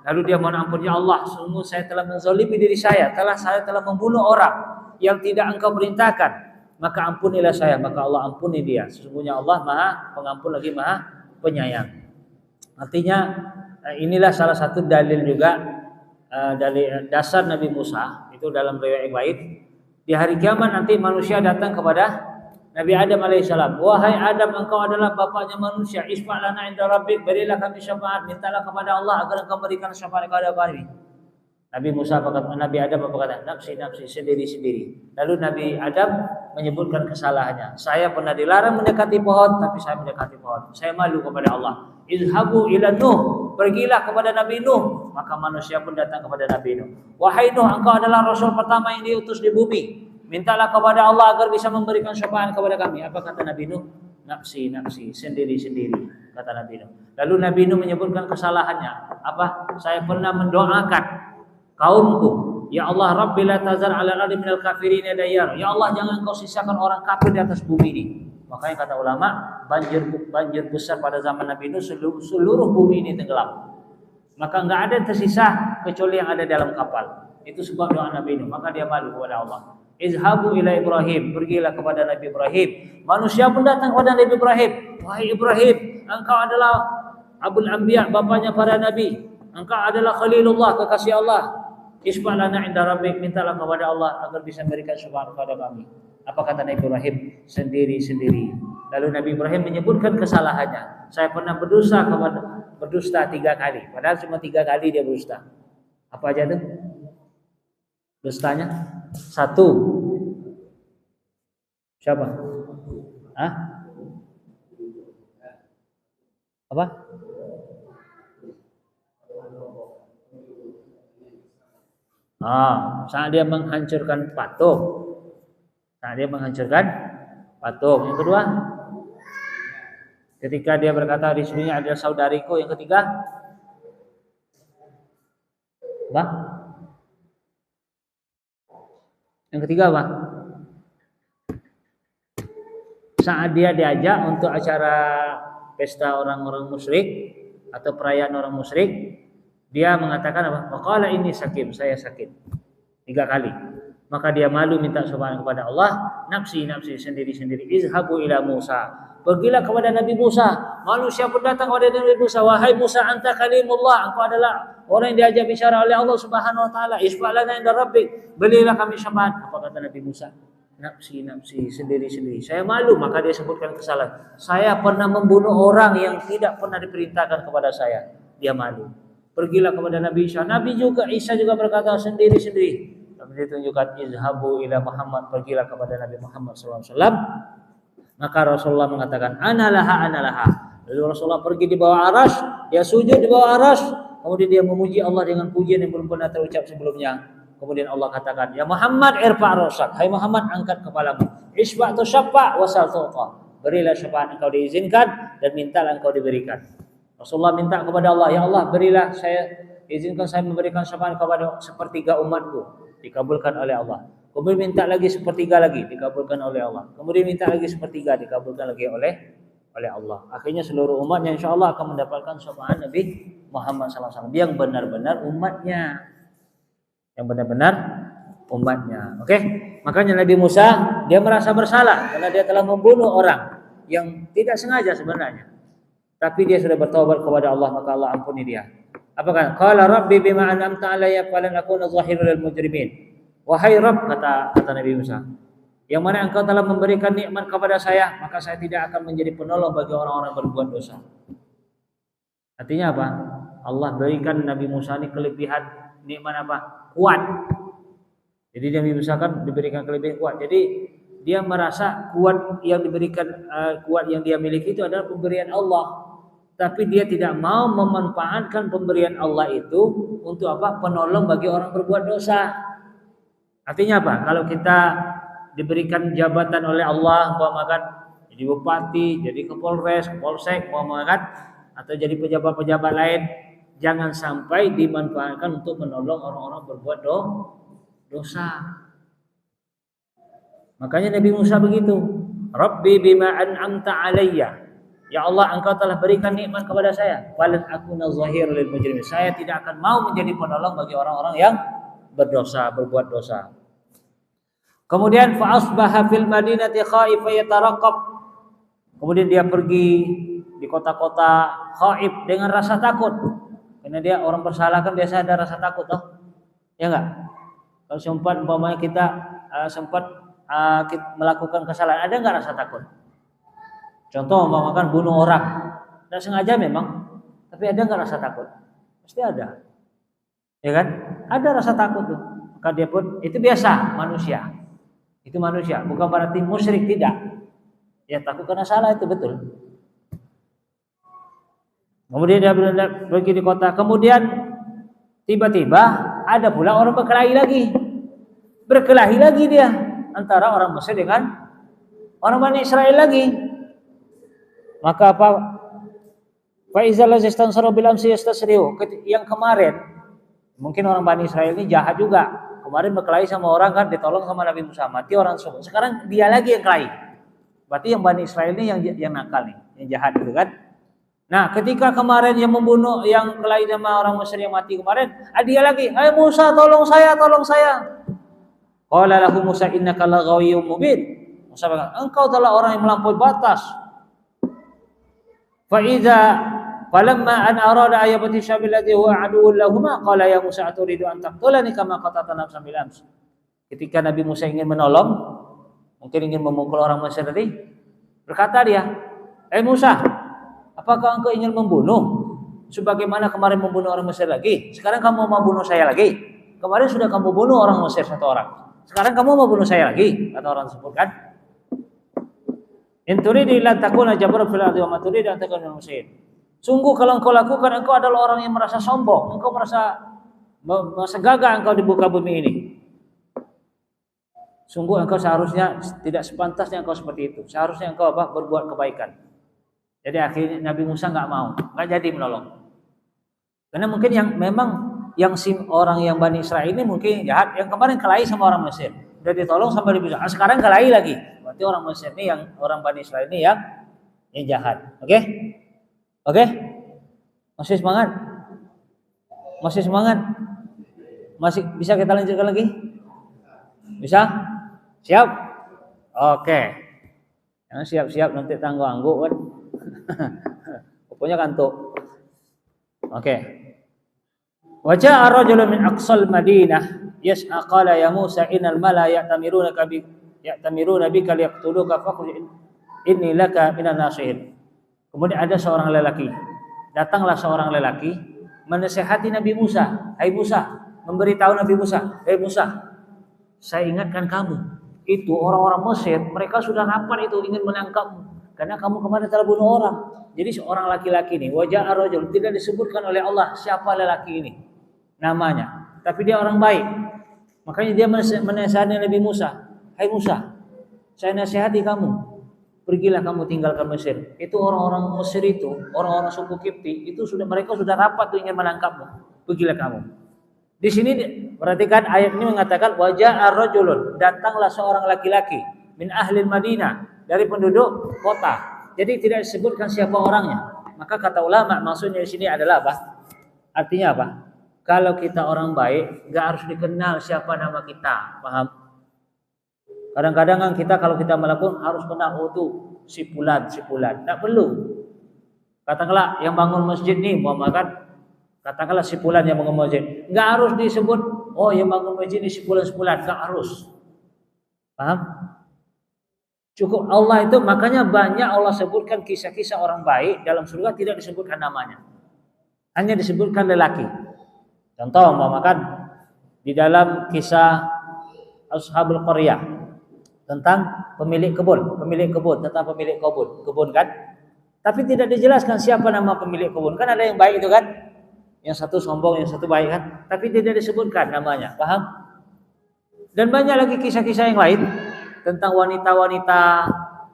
Speaker 1: Lalu dia mohon ampun, ya Allah, sungguh saya telah menzalimi diri saya, saya telah membunuh orang yang tidak Engkau perintahkan. Maka ampunilah saya, maka Allah ampuni dia. Sesungguhnya Allah Maha Pengampun lagi Maha Penyayang. Artinya inilah salah satu dalil juga dari dasar Nabi Musa itu dalam riwayat yang lain. Di hari kiamat nanti manusia datang kepada Nabi Adam alaihissalam. Wahai Adam, engkau adalah bapaknya manusia. Isfa' lana inda rabbik, berilah kami syafaat, mintalah kepada Allah agar engkau berikan syafaat kepada kami. Nabi Adam berkata, nafsi sendiri. Lalu Nabi Adam menyebutkan kesalahannya. Saya pernah dilarang mendekati pohon, tapi saya mendekati pohon. Saya malu kepada Allah. Izhabu ila Nuh, pergilah kepada Nabi Nuh. Maka manusia pun datang kepada Nabi Nuh. Wahai Nuh, engkau adalah rasul pertama yang diutus di bumi. Mintalah kepada Allah agar bisa memberikan syafaat kepada kami. Apa kata Nabi Nuh? Nafsi, sendiri, kata Nabi Nuh. Lalu Nabi Nuh menyebutkan kesalahannya. Apa? Saya pernah mendoakan kaumku, ya Allah, Rabbi la tazar ala al-ardi minal kafirin dayyar. Ya Allah, jangan Engkau sisakan orang kafir di atas bumi ini. Makanya kata ulama, banjir besar pada zaman Nabi Nuh, seluruh bumi ini tenggelam. Maka enggak ada yang tersisa kecuali yang ada dalam kapal. Itu sebab doa Nabi Nuh. Maka dia malu kepada Allah. Izhabu ila Ibrahim, pergilah kepada Nabi Ibrahim. Manusia pun datang kepada Nabi Ibrahim. Wahai Ibrahim, engkau adalah Abul Anbiya, bapaknya para nabi. Engkau adalah Khalilullah, kekasih Allah. Isfa' lana inda rabbik, mintalah kepada Allah agar bisa memberikan syafaat kepada kami. Apa kata Nabi Ibrahim? Sendiri. Lalu Nabi Ibrahim menyebutkan kesalahannya. Saya pernah berdusta 3 kali. Padahal cuma 3 kali dia berdusta. Apa aja tuh? Dustanya? 1. Siapa? Apa? Saat dia menghancurkan patung. Yang kedua, ketika dia berkata di sini ada saudariku. Yang ketiga, apa? Yang ketiga apa? Saat dia diajak untuk acara pesta orang-orang musyrik atau perayaan orang musyrik, dia mengatakan apa? Waqala ini sakim, saya sakit. 3 kali. Maka dia malu minta syafaat kepada Allah. Nafsi sendiri-sendiri. Izhabu ila Musa. Pergilah kepada Nabi Musa. Manusia pun datang kepada Nabi Musa. Wahai Musa, anta kalimullah. Engkau adalah orang yang diajak bicara oleh Allah Subhanahu wa taala. Isfa' lana inda rabbik. Berilah kami syafaat. Apa kata Nabi Musa? Nafsi sendiri-sendiri. Saya malu, maka dia sebutkan kesalahan. Saya pernah membunuh orang yang tidak pernah diperintahkan kepada saya. Dia malu. Pergilah kepada Nabi Isa. Isa juga berkata sendiri-sendiri. Tapi ditunjukkan izhabu ila Muhammad, pergilah kepada Nabi Muhammad SAW. Maka Rasulullah mengatakan analaha. Lalu Rasulullah pergi di bawah aras, dia sujud di bawah aras, kemudian dia memuji Allah dengan pujian yang belum pernah terucap sebelumnya. Kemudian Allah katakan, ya Muhammad irfa' rasak, hai Muhammad angkat kepalamu. Isfa' tu syafa' wasal tuqa. Berilah syafaat engkau diizinkan dan mintalah engkau diberikan. Rasulullah minta kepada Allah, ya Allah berilah izinkan saya memberikan syafaat kepada sepertiga umatku. Dikabulkan oleh Allah. Kemudian minta lagi sepertiga lagi, dikabulkan oleh Allah. Kemudian minta lagi sepertiga, dikabulkan lagi oleh Allah. Akhirnya seluruh umatnya insyaallah akan mendapatkan syafaat Nabi Muhammad SAW yang benar-benar umatnya. Oke? Makanya Nabi Musa dia merasa bersalah karena dia telah membunuh orang yang tidak sengaja sebenarnya. Tapi dia sudah bertaubat kepada Allah, maka Allah ampuni dia. Apakah? Qala rabbi bima an'amta alayya falan akuna zahiran lil mujrimin. Wahai Rabb, kata Nabi Musa, yang mana engkau telah memberikan nikmat kepada saya, maka saya tidak akan menjadi penolong bagi orang-orang berbuat dosa. Artinya apa? Allah berikan Nabi Musa ini kelebihan nikmat apa? Kuat. Jadi Nabi Musa kan diberikan kelebihan kuat. Jadi dia merasa kuat yang dia miliki itu adalah pemberian Allah. Tapi dia tidak mau memanfaatkan pemberian Allah itu untuk apa? Penolong bagi orang berbuat dosa. Artinya apa? Kalau kita diberikan jabatan oleh Allah, umpamakan jadi bupati, jadi kapolres, kapolsek, umpamakan atau jadi pejabat-pejabat lain, jangan sampai dimanfaatkan untuk menolong orang-orang berbuat dosa. Makanya Nabi Musa begitu. Rabbi bima an'amta alayya. Ya Allah, engkau telah berikan nikmat kepada saya. Falan akuna zahiran lil mujrimin. Saya tidak akan mau menjadi penolong bagi orang-orang yang berbuat dosa. Kemudian fa asbaha fil madinati khaifan yataraqab. Kemudian dia pergi di kota-kota khaif dengan rasa takut. Karena dia orang bersalah kan biasa ada rasa takut toh. Ya enggak? Kalau sempat umpamanya kita melakukan kesalahan, ada enggak rasa takut? Contoh umpamakan bunuh orang, tidak sengaja memang, tapi ada nggak rasa takut? Pasti ada, ya kan? Ada rasa takut tuh. Maka dia pun itu biasa manusia, itu manusia, bukan berarti musyrik tidak. Ya takut karena salah itu betul. Kemudian dia pergi di kota, kemudian tiba-tiba ada pula orang berkelahi lagi dia antara orang Mesir dengan orang Bani Israel lagi. Maka apa? Fa izal istansara bil amsi yastasriu. Yang kemarin mungkin orang Bani Israel ini jahat juga. Kemarin berkelahi sama orang kan ditolong sama Nabi Musa, mati orang tersebut. Sekarang dia lagi yang kelahi. Berarti yang Bani Israel ini yang nakal nih, yang jahat itu kan. Nah, ketika kemarin yang membunuh yang kelahi sama orang Mesir yang mati kemarin, dia lagi, "Hai Musa, tolong saya." Qala lahu Musa innaka laghawiyyun mubin. Musa berkata, "Engkau telah orang yang melampaui batas." Falamma an arada ayabati syabil ladzi huwa aduwwun lahumma qala ya Musa aturidu an taqtulani kama qataltana nafsan bil ams. Ketika Nabi Musa ingin menolong, mungkin ingin memukul orang Mesir tadi, berkata dia, Musa, apakah engkau ingin membunuh sebagaimana kemarin membunuh orang Mesir lagi? Sekarang kamu mau bunuh saya lagi? Kemarin sudah kamu bunuh orang Mesir satu orang. Sekarang kamu mau bunuh saya lagi?" Kata orang tersebut kan. "In turidu illa takuna jabbaran fil ardi wa ma turidu an takuna minal muslimin." Sungguh kalau engkau lakukan, engkau adalah orang yang merasa sombong, engkau merasa gagah engkau di muka bumi ini. Sungguh engkau seharusnya tidak sepantasnya engkau seperti itu. Seharusnya engkau berbuat kebaikan. Jadi akhirnya Nabi Musa nggak jadi menolong. Karena mungkin orang yang Bani Israel ini mungkin jahat, yang kemarin kelahi sama orang Mesir, udah ditolong sampai dibilang, sekarang kelahi lagi. Berarti orang Mesir ini orang Bani Israel ini yang jahat. Oke? Masih semangat? Masih bisa kita lanjutkan lagi? Bisa? Siap? Oke. Yang siap-siap nanti tangguh angguk kan. Pokoknya kantuk. Oke. Wa ja'a rajulun min aqsal Madinah yas'a qala ya Musa innal mala ya'tamiruna bika liyaqtuluka fakhruj inni laka minan nasihin. Kemudian ada seorang lelaki. Datanglah seorang lelaki menasihati Nabi Musa. Hai Musa, memberitahu Nabi Musa, "Hai Musa, saya ingatkan kamu. Itu orang-orang Mesir, mereka sudah rapat itu ingin menangkapmu karena kamu kemarin telah bunuh orang." Jadi seorang laki-laki ini, wajah ar-rajul, tidak disebutkan oleh Allah siapa lelaki ini namanya, tapi dia orang baik. Makanya dia menasihati Nabi Musa, "Hai Musa, saya nasihati kamu, pergilah kamu tinggalkan Mesir." Itu orang-orang Mesir itu, orang-orang suku Kipti, itu mereka sudah rapat tuh ingin menangkapmu. Pergilah kamu. Di sini perhatikan ayat ini mengatakan wajah ar-rajulun, datanglah seorang laki-laki min ahli Madinah, dari penduduk kota. Jadi tidak disebutkan siapa orangnya. Maka kata ulama maksudnya di sini adalah apa? Artinya apa? Kalau kita orang baik, nggak harus dikenal siapa nama kita, paham? Kadang-kadang kan kita kalau kita melakukan harus kenal tuh si fulan, nggak perlu. Katakanlah yang bangun masjid nih mau makan, katakanlah si fulan yang bangun masjid, nggak harus disebut oh yang bangun masjid ini si fulan, nggak harus, paham? Cukup Allah itu, makanya banyak Allah sebutkan kisah-kisah orang baik dalam surga tidak disebutkan namanya, hanya disebutkan lelaki. Contoh umpamakan di dalam kisah Ashabul Qaryah tentang pemilik kebun tentang pemilik kebun kan, tapi tidak dijelaskan siapa nama pemilik kebun. Kan ada yang baik itu kan, yang satu sombong, yang satu baik kan, tapi tidak disebutkan namanya, paham? Dan banyak lagi kisah-kisah yang lain tentang wanita-wanita,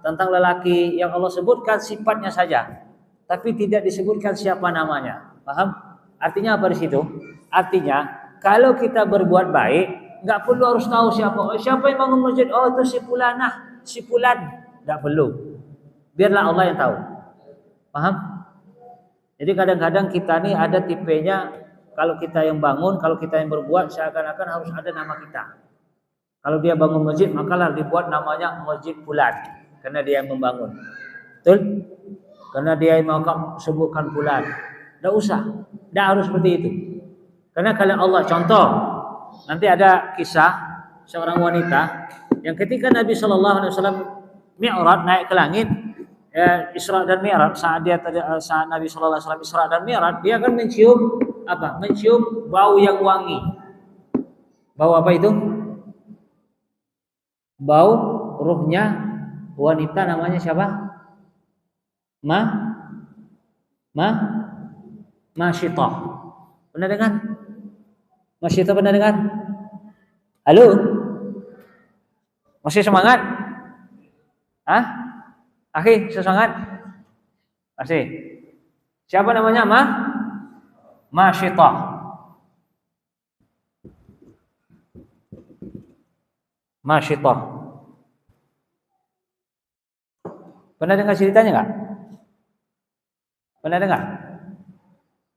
Speaker 1: tentang lelaki yang Allah sebutkan sifatnya saja, tapi tidak disebutkan siapa namanya, paham? Artinya apa di situ? Artinya kalau kita berbuat baik, nggak perlu harus tahu siapa yang bangun masjid. Oh itu si fulanah, si fulan, nggak perlu. Biarlah Allah yang tahu, paham? Jadi kadang-kadang kita nih ada tipenya, kalau kita yang bangun, kalau kita yang berbuat, seakan-akan harus ada nama kita. Kalau dia bangun masjid, makalah dibuat namanya Masjid Fulan, karena dia yang membangun. Betul? Karena dia yang mau sebutkan Fulan. Tidak usah, tidak harus seperti itu. Karena kalau Allah, contoh, nanti ada kisah seorang wanita yang ketika Nabi SAW Mi'raj, naik ke langit, Isra dan Mi'raj, saat Nabi SAW Isra dan Mi'raj, dia akan mencium apa? Mencium bau yang wangi. Bau apa itu? Bau ruhnya wanita, namanya siapa? Masyitah. Pernah dengar? Masyitah pernah dengar? Halo? Masih semangat? Hah? Akhi, semangat? Masih. Siapa namanya? Masyitah. Masyitah. Pernah dengar ceritanya enggak? Pernah dengar?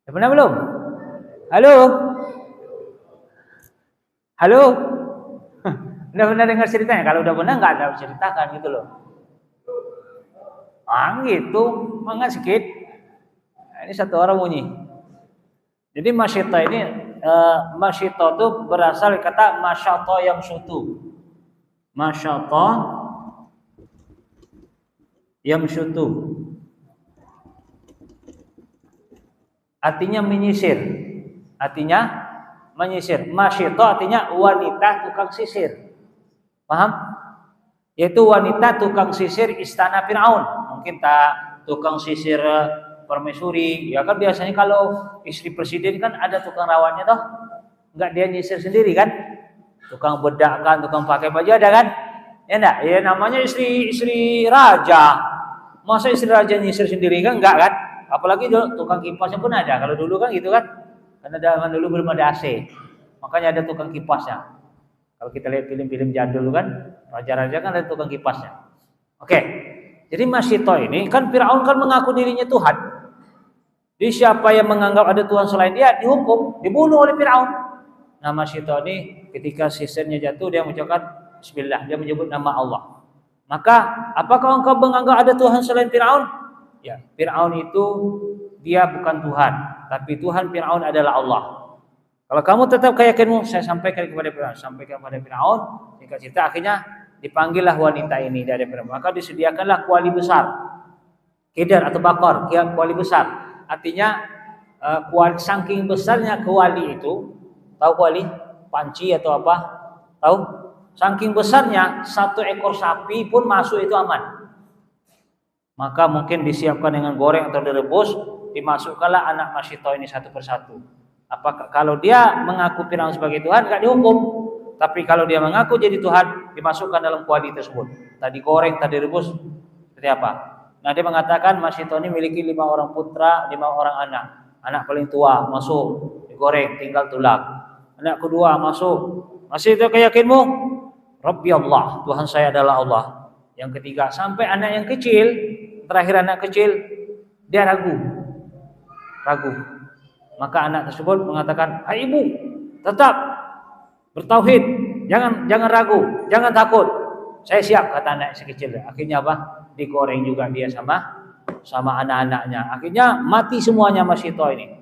Speaker 1: Ya, pernah belum? Halo? Halo? Udah pernah dengar ceritanya? Kalau udah pernah enggak ada ceritakan gitu loh. Gitu, mangga sedikit. Nah, ini satu orang bunyi. Jadi masyitah ini, masyitah itu berasal dari kata masyatah yang sutu. Masyatah yang sutu. Artinya menyisir. Artinya menyisir. Masyitah artinya wanita tukang sisir. Paham? Yaitu wanita tukang sisir istana Firaun. Mungkin tak tukang sisir permaisuri. Ya kan biasanya kalau istri presiden kan ada tukang rawatnya toh. Enggak dia nyisir sendiri kan? Tukang bedak kan, tukang pakai baju ada kan? Ya enggak? Ya namanya istri raja. Masa istri raja nyisir sendiri kan? Enggak kan? Apalagi tukang kipasnya pun ada. Kalau dulu kan gitu kan? Karena zaman dulu belum ada AC. Makanya ada tukang kipasnya. Kalau kita lihat film-film jadul kan, raja-raja kan ada tukang kipasnya. Oke. Jadi Masyitah ini kan Firaun kan mengaku dirinya Tuhan. Jadi siapa yang menganggap ada Tuhan selain dia dihukum, dibunuh oleh Firaun. Nah Masyitah ini ketika sisirnya jatuh dia mengucapkan Bismillah, dia menyebut nama Allah. Maka apakah engkau menganggap ada Tuhan selain Fir'aun? Ya, Fir'aun itu dia bukan Tuhan, tapi Tuhan Fir'aun adalah Allah. Kalau kamu tetap keyakinanmu, saya sampaikan kepada Fir'aun, singkat cerita akhirnya dipanggillah wanita ini dari Fir'aun. Maka disediakanlah kuali besar, kedar atau bakar, kuali besar. Artinya saking besarnya kuali itu, tahu kuali? Panci atau apa? Tahu? Saking besarnya, satu ekor sapi pun masuk itu aman. Maka mungkin disiapkan dengan goreng atau direbus, dimasukkanlah anak Masyito ini satu persatu. Apakah kalau dia mengaku Fir'aun sebagai Tuhan, enggak dihukum. Tapi kalau dia mengaku jadi Tuhan, dimasukkan dalam kuali tersebut. Tadi goreng, tadi rebus, seperti apa? Nah, dia mengatakan Masyito ini memiliki 5 orang putra, 5 orang anak. Anak paling tua masuk, digoreng, tinggal tulang. Anak kedua masuk, masih itu keyakinanmu? Rabbi Allah, Tuhan saya adalah Allah. Yang ketiga, sampai anak yang kecil, terakhir anak kecil, dia ragu. Maka anak tersebut mengatakan, "Hai ibu, tetap bertauhid, jangan ragu, jangan takut. Saya siap," kata anak si kecil. Akhirnya apa? Digoreng juga dia sama anak-anaknya. Akhirnya mati semuanya Masyito ini.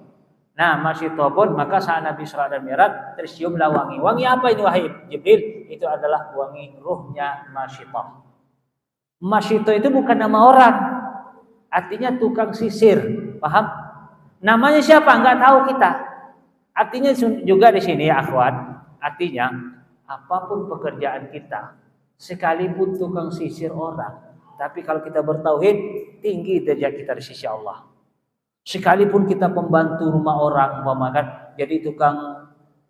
Speaker 1: Nah, Masyito pun maka saat Nabi Isra dan Mi'raj terciumlah wangi. Wangi apa ini wahai Jibril? Itu adalah wangi ruhnya Masyito. Masyito itu bukan nama orang. Artinya tukang sisir. Paham? Namanya siapa? Enggak tahu kita. Artinya juga di sini ya akhwat. Artinya apapun pekerjaan kita, sekalipun tukang sisir orang, tapi kalau kita bertauhid, tinggi derajat kita di sisi Allah. Sekalipun kita pembantu rumah orang, umpamakan jadi tukang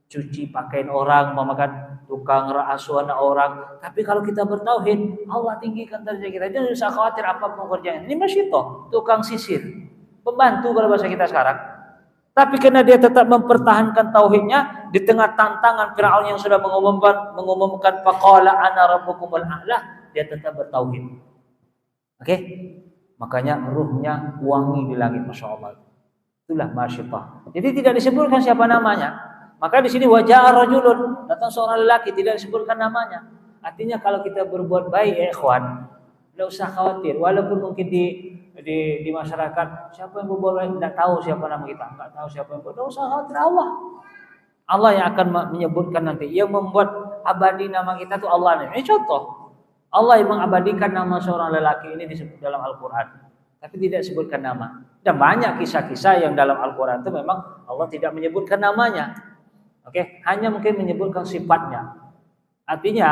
Speaker 1: cuci pakaian orang, umpamakan tukang asuh anak orang, tapi kalau kita bertauhid, Allah tinggikan derajat kita. Jangan usah khawatir apapun pekerjaan. Ini Masyito, tukang sisir, pembantu kalau bahasa kita sekarang. Tapi karena dia tetap mempertahankan tauhidnya di tengah tantangan Firaun yang sudah mengumumkan faqala ana rabbukumul a'la, dia tetap bertauhid. Oke? Makanya ruhnya wangi di langit, masya Allah. Itulah Masyito. Jadi tidak disebutkan siapa namanya. Maka di sini wajah rajulun, datang seorang lelaki, tidak disebutkan namanya. Artinya kalau kita berbuat baik, ikhwan, tidak usah khawatir. Walaupun mungkin di masyarakat siapa yang berbuat baik, tidak tahu siapa nama kita, tidak tahu siapa yang berbuat, tidak usah khawatir. Allah yang akan menyebutkan nanti. Yang membuat abadi nama kita itu Allah. Ini contoh. Allah yang mengabadikan nama seorang lelaki ini disebut dalam Al-Quran, tapi tidak disebutkan nama. Dan banyak kisah-kisah yang dalam Al-Quran itu memang Allah tidak menyebutkan namanya. Oke, hanya mungkin menyebutkan sifatnya. Artinya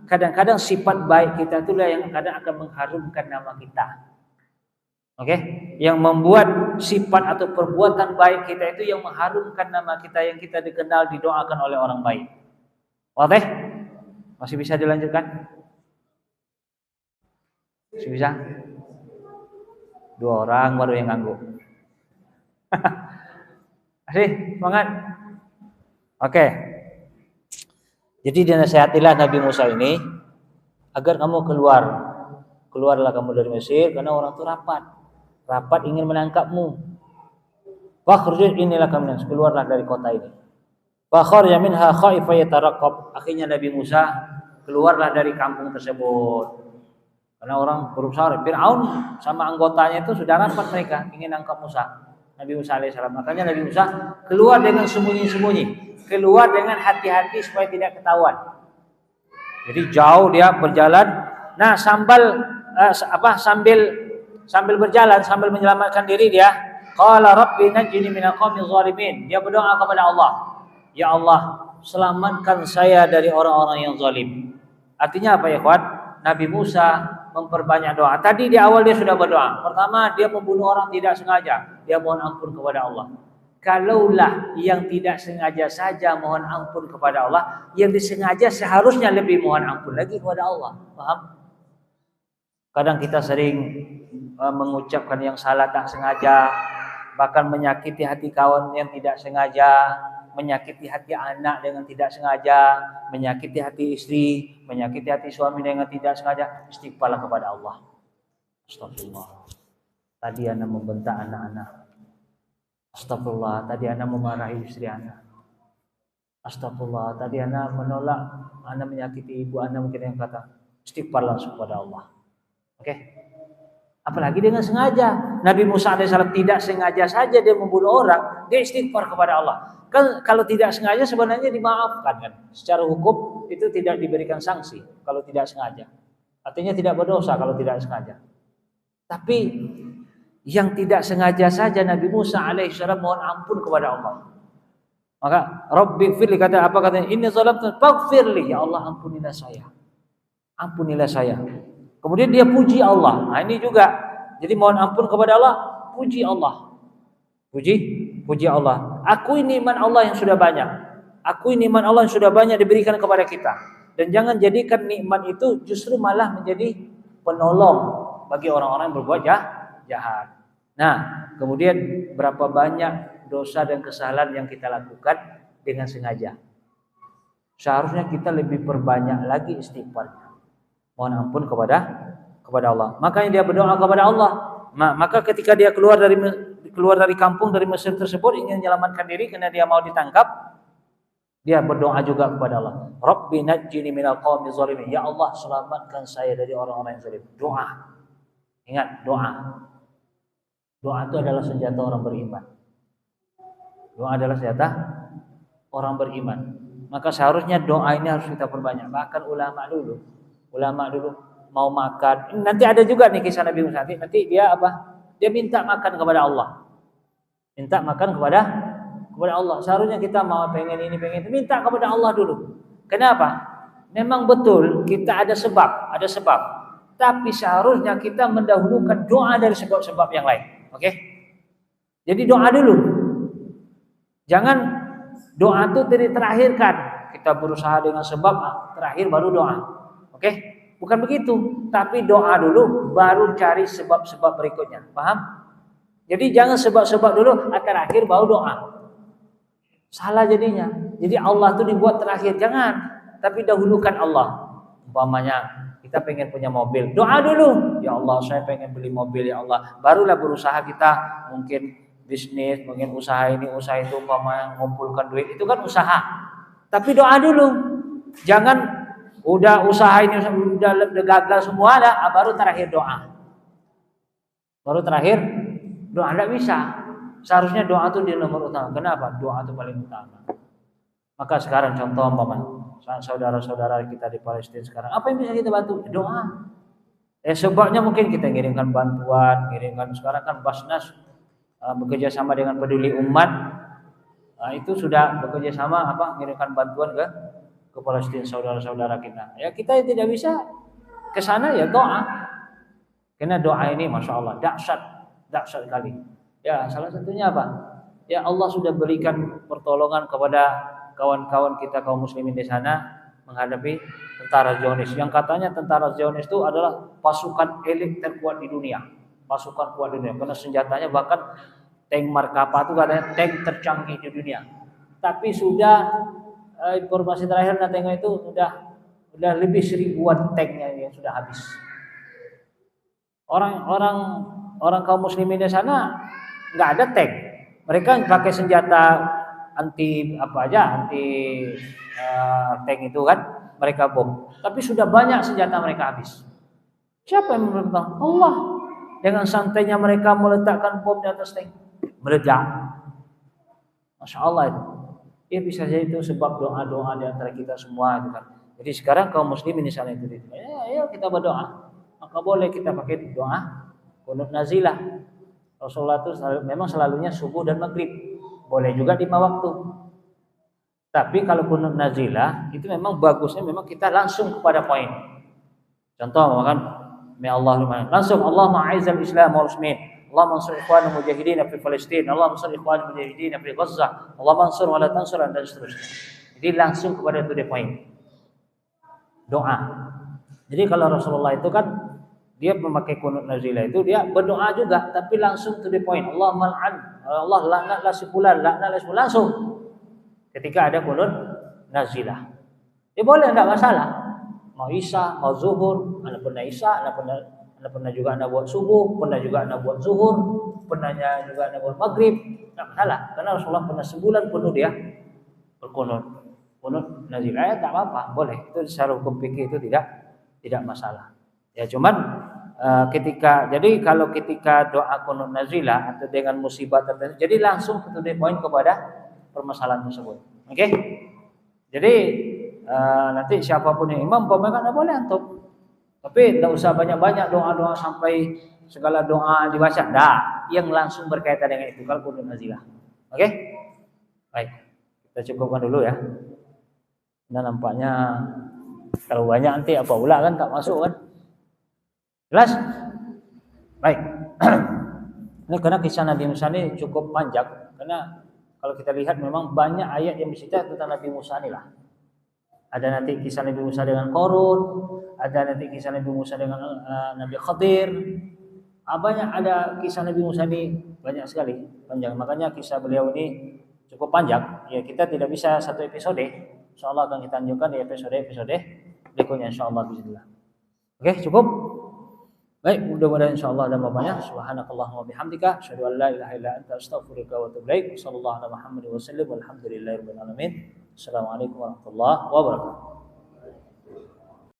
Speaker 1: kadang-kadang sifat baik kita itulah yang kadang akan mengharumkan nama kita. Oke, yang membuat sifat atau perbuatan baik kita itu yang mengharumkan nama kita, yang kita dikenal, didoakan oleh orang baik. Oke, masih bisa dilanjutkan? Bisa? 2 orang baru yang ngangguk. Asih, semangat. Oke. Jadi dinasihatilah Nabi Musa ini agar kamu keluarlah kamu dari Mesir karena orang itu rapat ingin menangkapmu. Fakhruj inilah kamu, keluarlah dari kota ini. Fakharaja minha khaifa yataraqqab. Akhirnya Nabi Musa keluarlah dari kampung tersebut. Karena orang berusaha, Fir'aun sama anggotanya itu sudah rapat, mereka ingin angkat Nabi Musa alaihissalam. Makanya Nabi Musa keluar dengan sembunyi-sembunyi, keluar dengan hati-hati supaya tidak ketahuan. Jadi jauh dia berjalan. Nah, sambil berjalan, sambil menyelamatkan diri dia, qala rabbi najjini minal qaumil zalimin. Dia berdoa kepada Allah, ya Allah, selamatkan saya dari orang-orang yang zalim. Artinya apa ya, kawan? Nabi Musa memperbanyak doa. Tadi di awal dia sudah berdoa. Pertama, dia membunuh orang tidak sengaja. Dia mohon ampun kepada Allah. Kalaulah yang tidak sengaja saja mohon ampun kepada Allah, yang disengaja seharusnya lebih mohon ampun lagi kepada Allah. Paham? Kadang kita sering mengucapkan yang salah tak sengaja, bahkan menyakiti hati kawan yang tidak sengaja, menyakiti hati anak dengan tidak sengaja, menyakiti hati istri, menyakiti hati suami dengan tidak sengaja. Istighfarlah kepada Allah. Astagfirullah. Tadi anak membentak anak-anak. Astagfirullah. Tadi anak memarahi istri anak. Astagfirullah, tadi ana menolak, ana menyakiti ibu ana, mungkin yang kata istighfar langsung kepada Allah. Oke. Apalagi dengan sengaja. Nabi Musa alaihissalam tidak sengaja saja dia membunuh orang, dia istighfar kepada Allah. Kan kalau tidak sengaja sebenarnya dimaafkan kan. Secara hukum itu tidak diberikan sanksi kalau tidak sengaja. Artinya tidak berdosa kalau tidak sengaja. Tapi yang tidak sengaja saja Nabi Musa alaihissalam mohon ampun kepada Allah. Maka Rabbi firli, kata apa, katanya inni zalamtu faghfirli, ya Allah ampunilah saya. Ampunilah saya. Kemudian dia puji Allah. Nah, ini juga. Jadi mohon ampun kepada Allah, puji Allah. Puji Allah. Akui nikmat Allah yang sudah banyak. Akui nikmat Allah yang sudah banyak diberikan kepada kita. Dan jangan jadikan nikmat itu justru malah menjadi penolong bagi orang-orang yang berbuat jahat. Nah, kemudian berapa banyak dosa dan kesalahan yang kita lakukan dengan sengaja. Seharusnya kita lebih perbanyak lagi istighfarnya. Mohon ampun kepada Allah. Makanya dia berdoa kepada Allah. Maka ketika dia keluar dari kampung, dari Mesir tersebut, ingin menyelamatkan diri karena dia mau ditangkap, dia berdoa juga kepada Allah. Rabbi najjini minal qaumi zalimin. Ya Allah, selamatkan saya dari orang-orang yang zalim. Doa. Ingat, doa. Doa itu adalah senjata orang beriman. Doa adalah senjata orang beriman. Maka seharusnya doa ini harus kita perbanyak. Bahkan ulama dulu mau makan. Nanti ada juga nih kisah Nabi Musa. Nanti dia apa? Dia minta makan kepada Allah. Minta makan kepada Allah. Seharusnya kita mau pengen ini, pengen itu, minta kepada Allah dulu. Kenapa? Memang betul kita ada sebab. Tapi seharusnya kita mendahulukan doa dari sebab-sebab yang lain. Oke? Jadi doa dulu. Jangan doa itu terakhirkan. Kita berusaha dengan sebab, terakhir baru doa. Oke? Bukan begitu. Tapi doa dulu, baru cari sebab-sebab berikutnya. Paham? Jadi jangan sebab-sebab dulu, terakhir baru doa. Salah jadinya. Jadi Allah itu dibuat terakhir. Jangan. Tapi dahulukan Allah. Umpamanya kita pengen punya mobil, doa dulu. Ya Allah, saya pengen beli mobil, ya Allah. Barulah berusaha kita mungkin bisnis, mungkin usaha ini, usaha itu, umpamanya mengumpulkan duit, itu kan usaha. Tapi doa dulu. Jangan udah usaha ini udah gagal semua dah, baru terakhir doa. Enggak bisa. Seharusnya doa itu di nomor utama. Kenapa? Doa itu paling utama. Maka sekarang contoh umpamanya saudara-saudara kita di Palestina sekarang, apa yang bisa kita bantu? Doa. Sebabnya mungkin kita ngirimkan bantuan, sekarang kan Basnas bekerja sama dengan Peduli Umat, itu sudah bekerja sama ngirimkan bantuan ke Palestina saudara-saudara kita. Ya kita yang tidak bisa ke sana ya doa. Karena doa ini masya Allah dahsyat sekali. Ya salah satunya apa? Ya Allah sudah berikan pertolongan kepada kawan-kawan kita kaum muslimin di sana menghadapi tentara Zionis. Yang katanya tentara Zionis itu adalah pasukan elit terkuat di dunia. Pasukan kuat di dunia. Karena senjatanya bahkan tank Markapa itu katanya tank tercanggih di dunia. Tapi sudah informasi terakhir tengok itu udah lebih 1000-an tanknya yang sudah habis. Orang kaum muslimin di sana nggak ada tank. Mereka pakai senjata anti tank itu kan, mereka bom. Tapi sudah banyak senjata mereka habis. Siapa yang memerintah? Allah. Dengan santainya mereka meletakkan bom di atas tank, meledak. Masya Allah itu. Ya bisa saja itu sebab doa-doa di antara kita semua itu kan. Jadi sekarang kaum muslimin di sana itu, ayo kita berdoa. Maka boleh kita pakai doa qunut nazilah. Rasulullah itu memang selalunya subuh dan maghrib. Boleh juga 5 waktu. Tapi kalau qunut nazilah itu memang bagusnya memang kita langsung kepada poin. Contoh kan, langsung Allahumma a'izzal Islam wal muslimin. Allahumma ansur ikhwanal mujahidin fi Palestina. Allahumma ansur ikhwanal mujahidin fi Gaza. Allahumma ansur wa la tansur, dan seterusnya. Jadi langsung kepada to the point. Doa. Jadi kalau Rasulullah itu kan dia memakai qunut nazilah itu dia berdoa juga tapi langsung to the point. Allah laknatlah si fulan, langsung. Ketika ada qunut nazilah. Ya boleh, enggak masalah. Mau Isya, mau Zuhur, ana pernah Isya, ana pernah juga ana buat subuh, pernah juga ana buat zuhur, pernah juga ana buat maghrib, enggak masalah. Karena Rasulullah pernah sebulan penuh dia berqunut. kunut nazilah, tak apa-apa, boleh. Itu secara hukum fikih itu tidak masalah. Ya cuman kalau ketika doa kunut nazilah atau dengan musibah tertentu, jadi langsung to the point kepada permasalahan tersebut. Oke? Jadi nanti siapapun yang imam umpamakan boleh antum. Tapi tidak usah banyak-banyak doa-doa sampai segala doa dibaca. Dah, yang langsung berkaitan dengan itu kalau kunut nazilah. Oke? Baik. Kita cukupkan dulu ya. Nah, nampaknya kalau banyak nanti apa pula kan tak masuk kan? Jelas? Baik. Ini karena kisah Nabi Musa ini cukup panjang, karena kalau kita lihat memang banyak ayat yang bercerita tentang Nabi Musa ini lah. Ada nanti kisah Nabi Musa dengan Qarun, ada nanti kisah Nabi Musa dengan Nabi Khadir. Banyak ada kisah Nabi Musa ini banyak sekali, panjang. Makanya kisah beliau ini cukup panjang. Ya kita tidak bisa satu episode. Insyaallah akan kita lanjutkan di episode berikutnya insyaallah bismillah. Oke, cukup. Baik, mudah-mudahan insyaallah ada manfaatnya. Subhanakallahumma bihamdika asyhadu an la ilaha illa anta astaghfiruka wa atubu ilaik. Sallallahu alaihi wa sallam walhamdulillahi rabbil alamin. Assalamualaikum warahmatullahi wabarakatuh.